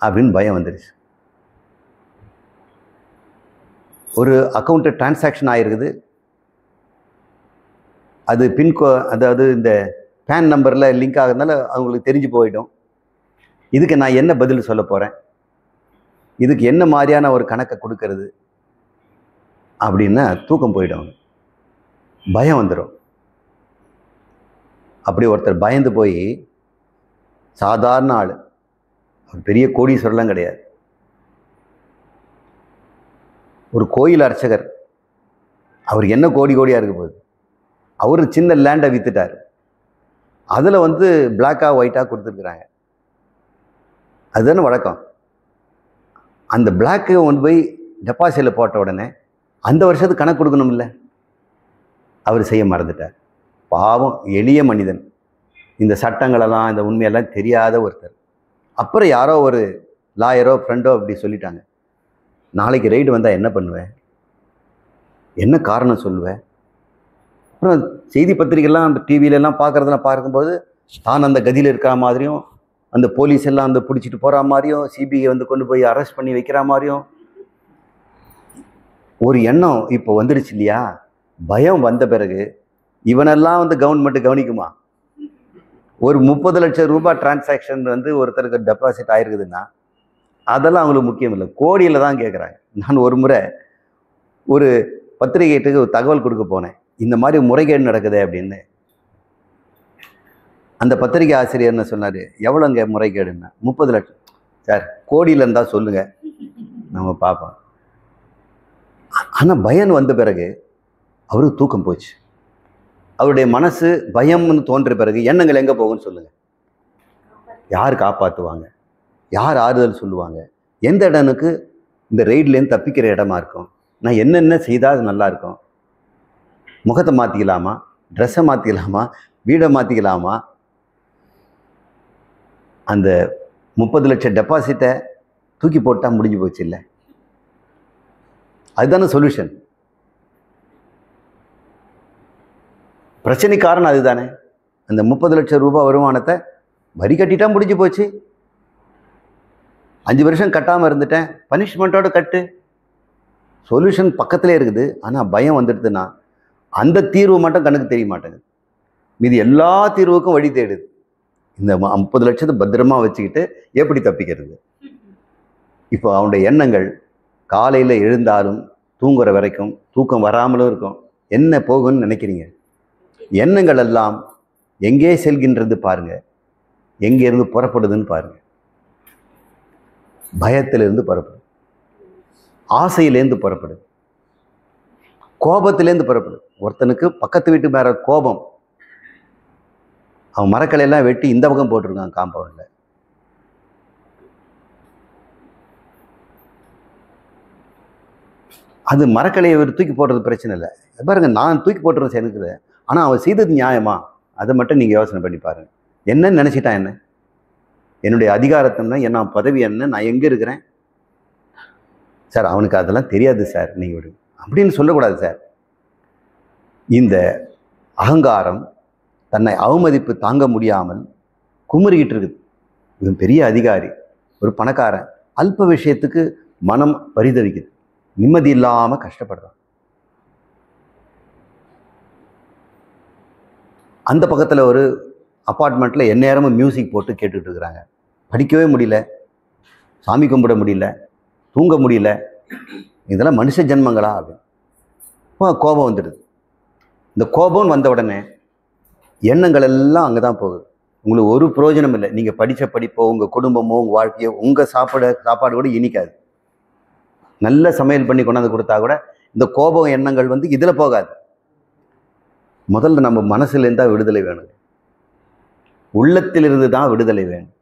அப்படின்னு பயம் வந்துருச்சு. ஒரு அக்கௌண்ட்டு டிரான்சாக்ஷன் ஆகிருக்குது, அது அதாவது இந்த பேன் நம்பரில் லிங்க் ஆகிறதுனால அவங்களுக்கு தெரிஞ்சு போயிடும். இதுக்கு நான் என்ன பதில் சொல்ல போகிறேன், இதுக்கு என்ன மாதிரியான ஒரு கணக்கை கொடுக்கறது அப்படின்னா தூக்கம் போயிடும், பயம் வந்துடும். அப்படி ஒருத்தர் பயந்து போய், சாதாரண ஆள், பெரிய கோடீஸ்வரலாம் கிடையாது, ஒரு கோயில் அர்ச்சகர், அவர் என்ன கோடியாக இருக்க போகுது, அவர் சின்ன லேண்டை விற்றுட்டார், அதில் வந்து பிளாக்காக ஒயிட்டாக கொடுத்துருக்குறாங்க. அதுதானே வழக்கம். அந்த பிளாக்கு கொண்டு போய் டெபாசிட்டில் போட்ட உடனே அந்த வருஷத்துக்கு கணக்கு கொடுக்கணும் இல்லை, அவர் செய்ய மறந்துட்டார். பாவம், எளிய மனிதன், இந்த சட்டங்களெல்லாம் இந்த உண்மையெல்லாம் தெரியாத ஒருத்தர். அப்புறம் யாரோ ஒரு லாயரோ ஃப்ரெண்டோ அப்படி சொல்லிட்டாங்க, நாளைக்கு ரைடு வந்தால் என்ன பண்ணுவேன், என்ன காரணம் சொல்லுவேன். அப்புறம் செய்தி பத்திரிகைலாம் அந்த டிவியிலெல்லாம் பார்க்குறதெல்லாம் பார்க்கும்போது தான் அந்த கதியில் இருக்கிற மாதிரியும், அந்த போலீஸ் எல்லாம் வந்து பிடிச்சிட்டு போகிற மாதிரியும், சிபிஐ வந்து கொண்டு போய் அரெஸ்ட் பண்ணி வைக்கிற மாதிரியும் ஒரு எண்ணம் இப்போ வந்துடுச்சு இல்லையா. பயம் வந்த பிறகு இவனெல்லாம் வந்து கவர்மெண்ட்டு கவனிக்குமா? ஒரு 30 லட்சம் ரூபாய் டிரான்சாக்ஷன் வந்து ஒருத்தருக்கு டெபாசிட் ஆகிருக்குதுன்னா அதெல்லாம் அவங்களுக்கு முக்கியம் இல்லை, கோடியில் தான் கேட்குறாங்க. நான் ஒரு முறை ஒரு பத்திரிகைட்டுக்கு ஒரு தகவல் கொடுக்க போனேன், இந்த மாதிரி முறைகேடு நடக்குது அப்படின்னு. அந்த பத்திரிகை ஆசிரியர் என்ன சொன்னார், எவ்வளோங்க முறைகேடுன்னா 30 லட்சம். சார், கோடியில் இருந்தால் சொல்லுங்கள், நம்ம பார்ப்போம். ஆனால் பயம் வந்த பிறகு அவருக்கு தூக்கம் போச்சு. அவருடைய மனசு பயம்னு தோன்ற பிறகு எண்ணங்கள் எங்கே போகும்னு சொல்லுங்கள். யார் காப்பாற்றுவாங்க, யார் ஆறுதல் சொல்லுவாங்க, எந்த இடனுக்கு இந்த ரெய்ட்லேருந்து தப்பிக்கிற இடமா இருக்கும், நான் என்னென்ன செய்தால் அது நல்லாயிருக்கும், முகத்தை மாற்றிக்கலாமா, ட்ரெஸ்ஸை மாற்றிக்கலாமா, வீடை மாற்றிக்கலாமா, அந்த 30 லட்சம் டெபாசிட்டை தூக்கி போட்டால் முடிஞ்சு போச்சு இல்லை. அதுதானே சொல்யூஷன். பிரச்சனை காரணம் அதுதானே. அந்த 30 லட்சம் ரூபாய் வருமானத்தை வரி கட்டிட்டா முடிஞ்சு போச்சு. 5 வருஷம் கட்டாமல் இருந்துட்டேன், பனிஷ்மெண்ட்டோட கட்டு. சொல்யூஷன் பக்கத்திலே இருக்குது. ஆனால் பயம் வந்துடுதுன்னா அந்த தீர்வு மட்டும் கண்ணுக்கு தெரிய மாட்டேங்குது, மீது எல்லா தீர்வுக்கும் வழி தேடுது. இந்த 30 லட்சத்தை பத்திரமா வச்சுக்கிட்டு எப்படி தப்பிக்கிறது? இப்போ அவனுடைய எண்ணங்கள் காலையில் எழுந்தாலும் தூங்குற வரைக்கும், தூக்கம் வராமலும் இருக்கும். என்ன போகும்னு நினைக்கிறீங்க? எண்ணங்கள் எல்லாம் எங்கே செல்கின்றது பாருங்க, எங்கே இருந்து புறப்படுதுன்னு பாருங்க. பயத்திலிருந்து புறப்படுது, ஆசையிலேருந்து புறப்படுது, கோபத்திலேருந்து புறப்படுது. ஒருத்தனுக்கு பக்கத்து வீட்டு மேலே கோபம், அவன் மரக்கலையெல்லாம் வெட்டி இந்த பக்கம் போட்டிருக்கான் காம்பவுண்டில். அது மரக்கலையை தூக்கி போடுறது பிரச்சனை இல்லை. பாருங்க, நான் தூக்கி போட்டுறேன் எனக்கு, ஆனால் அவன் செய்தது நியாயமா, அதை மட்டும் நீங்கள் யோசனை பண்ணி பாருங்க. என்னன்னு நினச்சிட்டான், என்ன என்னுடைய அதிகாரத்தின்னா என்ன, பதவி என்ன, நான் எங்கே இருக்கிறேன் சார், அவனுக்கு அதெல்லாம் தெரியாது சார், நீங்கள் விடுங்க அப்படின்னு சொல்லக்கூடாது சார். இந்த அகங்காரம் தன்னை அவமதிப்பு தாங்க முடியாமல் குமுறிக்கிட்டு இருக்குது. இவன் பெரிய அதிகாரி, ஒரு பணக்காரன், அல்ப விஷயத்துக்கு மனம் பரிதவிக்குது. நிம்மதி இல்லாமல் கஷ்டப்படுறான். அந்த பக்கத்தில் ஒரு அப்பார்ட்மெண்ட்டில் எந்நேரமும் மியூசிக் போட்டு கேட்டுட்டு இருக்கிறாங்க. படிக்கவே முடியல, சாமி கும்பிட முடியல, தூங்க முடியல. இதெல்லாம் மனுஷ ஜென்மங்களா அப்படின்னு கோபம் வந்துடுது. இந்த கோபம் வந்த உடனே எண்ணங்கள் எல்லாம் அங்கே தான் போகுது. உங்களுக்கு ஒரு பிரயோஜனம் இல்லை. நீங்கள் படித்த படிப்போ, உங்கள் குடும்பமோ, உங்கள் வாழ்க்கையோ, உங்கள் சாப்பாடு கூட இனிக்காது. நல்ல சமையல் பண்ணி கொண்டாந்து கொடுத்தா கூட இந்த கோபம் எண்ணங்கள் வந்து இதில் போகாது. முதல்ல நம்ம மனசுலேருந்து தான் விடுதலை வேணும். உள்ளத்திலிருந்து தான் விடுதலை வேணும்.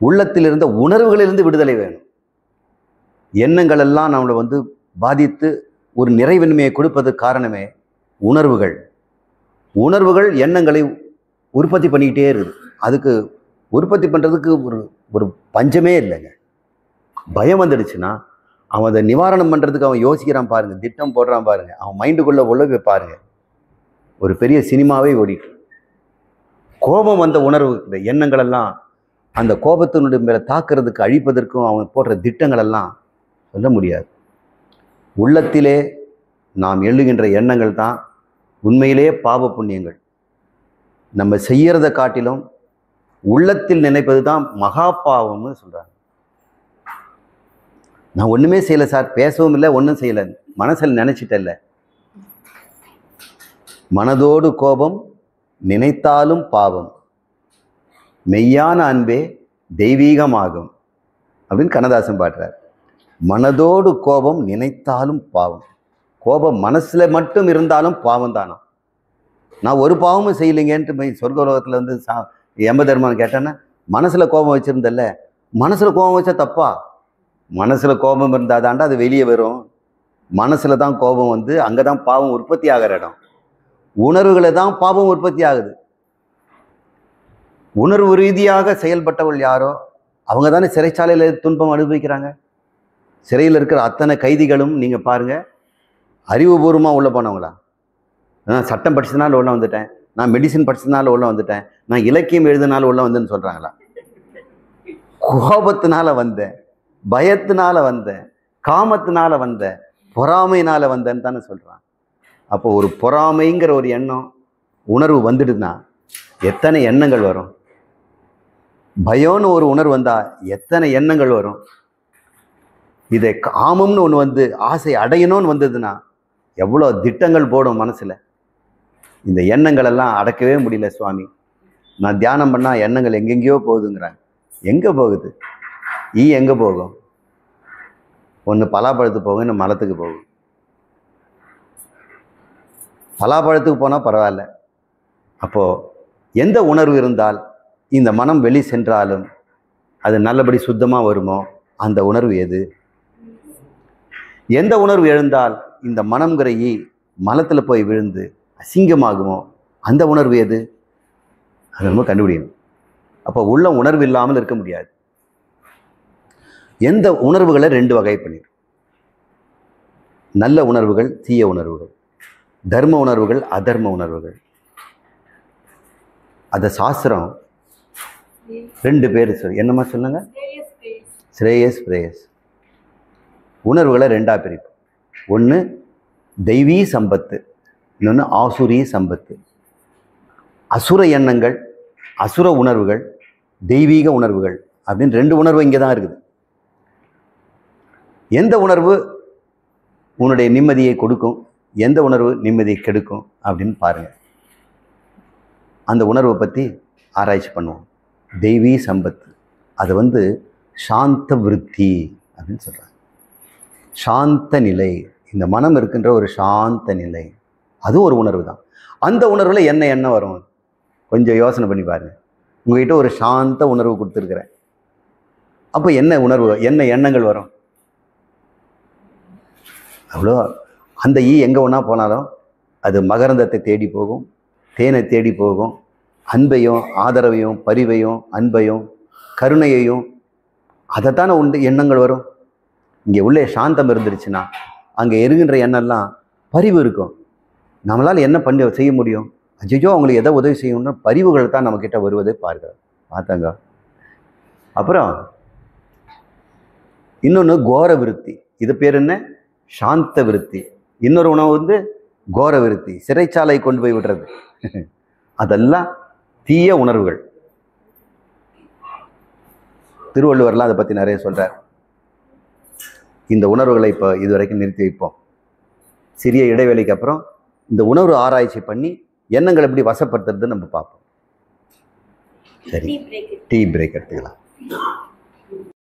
உள்ளத்திலிருந்த உணர்வுகளிலிருந்து விடுதலை வேணும். எண்ணங்கள் எல்லாம் நம்மளை வந்து பாதித்து ஒரு நிறைவின்மையை கொடுப்பதற்கு காரணமே உணர்வுகள். உணர்வுகள் எண்ணங்களை உற்பத்தி பண்ணிக்கிட்டே இருக்குது. அதுக்கு உற்பத்தி பண்ணுறதுக்கு ஒரு பஞ்சமே இல்லைங்க. பயம் வந்துடுச்சுன்னா அவன் அதை நிவாரணம் பண்ணுறதுக்கு அவன் யோசிக்கிறான் பாருங்க, திட்டம் போடுறான் பாருங்க, அவன் மைண்டுக்குள்ளே உள்ள பாருங்க, ஒரு பெரிய சினிமாவே ஓடிட்டு. கோபம் வந்த உணர்வு, இந்த எண்ணங்கள் எல்லாம் அந்த கோபத்தினுடைய மேலே தாக்குறதுக்கு, அழிப்பதற்கும் அவன் போடுற திட்டங்கள் எல்லாம் சொல்ல முடியாது. உள்ளத்திலே நாம் எழுகின்ற எண்ணங்கள் தான் உண்மையிலேயே பாவ புண்ணியங்கள். நம்ம செய்யறத காட்டிலும் உள்ளத்தில் நினைப்பது தான் மகா பாவம்னு சொல்றாங்க. நான் ஒண்ணுமே செய்யலை சார், பேசவும் இல்லை, ஒன்றும் செய்யலை, மனசில் நினைச்சிட்டல்ல. மனதோடு கோபம் நினைத்தாலும் பாவம், மெய்யான அன்பே தெய்வீகமாகும் அப்படின்னு கண்ணதாசன் பாடுறார். மனதோடு கோபம் நினைத்தாலும் பாவம். கோபம் மனசுல மட்டும் இருந்தாலும் பாவம் தானா? நான் ஒரு பாவமும் செய்யலைங்கன்ட்டு போய் சொர்க்க உலகத்தில் வந்து யம தர்மன் கேட்டேன்னா, மனசுல கோபம் வச்சிருந்தல்ல, மனசுல கோபம் வச்சா தப்பா? மனசுல கோபம் இருந்தாதாண்டா அது வெளியே வரும். மனசுல தான் கோபம் வந்து அங்கே தான் பாவம் உற்பத்தி ஆகிற இடம். உணர்வுகளை தான் பாவம் உற்பத்தி ஆகுது. உணர்வு ரீதியாக செயல்பட்டவள் யாரோ அவங்க தானே சிறைச்சாலையில் துன்பம் அனுபவிக்கிறாங்க. சிறையில் இருக்கிற அத்தனை கைதிகளும் நீங்கள் பாருங்க, அறிவுபூர்வமாக உள்ளே போனவங்களா? நான் சட்டம் படிச்சதுனால உள்ள வந்துட்டேன், நான் மெடிசின் படிச்சதுனால உள்ள வந்துட்டேன், நான் இலக்கியம் எழுதினால உள்ள வந்தேன்னு சொல்கிறாங்களா? கோபத்தினால வந்தேன், பயத்தினால வந்தேன், காமத்தினால வந்தேன், பொறாமையினால வந்தேன்னு தானே சொல்கிறான். அப்போ ஒரு பொறாமைங்கிற ஒரு எண்ணம் உணர்வு வந்துடுதுன்னா எத்தனை எண்ணங்கள் வரும்? பயம்னு ஒரு உணர்வு வந்தால் எத்தனை எண்ணங்கள் வரும்? இதை காமம்னு ஒன்று வந்து ஆசை அடையணும்னு வந்ததுன்னா எவ்வளோ திட்டங்கள் போடும் மனசில். இந்த எண்ணங்கள் எல்லாம் அடக்கவே முடியல சுவாமி. நான் தியானம் பண்ணால் எண்ணங்கள் எங்கெங்கேயோ போகுதுங்கிறாங்க. எங்கே போகுது? எங்கே போகும்? ஒன்று பலாப்பழத்துக்கு போகும், இன்னும் மலத்துக்கு போகும். பலாப்பழத்துக்கு போனால் பரவாயில்ல. அப்போது எந்த உணர்வு இருந்தால் இந்த மனம் வெளி சென்றாலும் அது நல்லபடி சுத்தமாக வருமோ அந்த உணர்வு எது? எந்த உணர்வு எழுந்தால் இந்த மனம்ங்கிற மலத்தில் போய் விழுந்து அசிங்கமாகுமோ அந்த உணர்வு எது? அது நம்ம கண்டுபிடிக்கணும். அப்போ உள்ள உணர்வு இல்லாமல் இருக்க முடியாது. எந்த உணர்வுகளை ரெண்டு வகை பண்ணிடும். நல்ல உணர்வுகள், தீய உணர்வுகள், தர்ம உணர்வுகள், அதர்ம உணர்வுகள். அதை சாஸ்திரம் ரெண்டு பேர் என்னமா சொல்லுங்க? ஸ்ரேயஸ் பிரேயஸ். உணர்வுகளை ரெண்டா பிரிப்போம். ஒன்று தெய்வீ சம்பத்து, இன்னொன்று ஆசுரி சம்பத்து. அசுர எண்ணங்கள், அசுர உணர்வுகள், தெய்வீக உணர்வுகள் அப்படின்னு ரெண்டு உணர்வு இங்கே தான் இருக்குது. எந்த உணர்வு உன்னுடைய நிம்மதியை கொடுக்கும், எந்த உணர்வு நிம்மதியை கெடுக்கும் அப்படின்னு பாருங்கள். அந்த உணர்வை பற்றி ஆராய்ச்சி பண்ணுவோம். தெய்வீ சம்பத்து அது வந்து சாந்த விருத்தி அப்படின்னு சொல்கிறாங்க. சாந்த நிலை, இந்த மனம் இருக்கின்ற ஒரு சாந்த நிலை, அது ஒரு உணர்வு தான். அந்த உணர்வில் என்ன எண்ணம் வரும்? கொஞ்சம் யோசனை பண்ணி பாருங்கள். உங்ககிட்ட ஒரு சாந்த உணர்வு கொடுத்துருக்குறேன், அப்போ என்ன உணர்வு, என்ன எண்ணங்கள் வரும்? அவ்வளோ. அந்த எங்கே ஒன்றா போனாலும் அது மகரந்தத்தை தேடி போகும், தேனை தேடி போகும். அன்பையும் ஆதரவையும் பரிவையும் அன்பையும் கருணையையும் அதைத்தானே உண்டு எண்ணங்கள் வரும். இங்கே உள்ளே சாந்தம் இருந்துருச்சுன்னா அங்கே இருக்கின்ற எண்ணெல்லாம் பரிவு இருக்கும். நம்மளால் என்ன செய்ய முடியும்? அஜய்யோ அவங்களுக்கு எதை உதவி செய்யணும்னா பரிவுகள் தான் நம்மக்கிட்ட வருவதை பார்த்தாங்க. அப்புறம் இன்னொன்று கோர விருத்தி. இது பேர் என்ன? சாந்த விருத்தி. இன்னொரு உணவு வந்து கோர விருத்தி, சிறைச்சாலை கொண்டு போய் விடுறது. அதெல்லாம் தீய உணர்வுகள். திருவள்ளுவர்லாம் அதை பற்றி நிறைய சொல்றார். இந்த உணர்வுகளை இப்போ இதுவரைக்கும் நிறுத்தி வைப்போம். சிறிய இடைவெளிக்கு அப்புறம் இந்த உணர்வு ஆராய்ச்சி பண்ணி எண்ணங்கள் எப்படி வசப்படுத்துறது நம்ம பார்ப்போம். சரி, டீ பிரேக் எடுத்துக்கலாம்.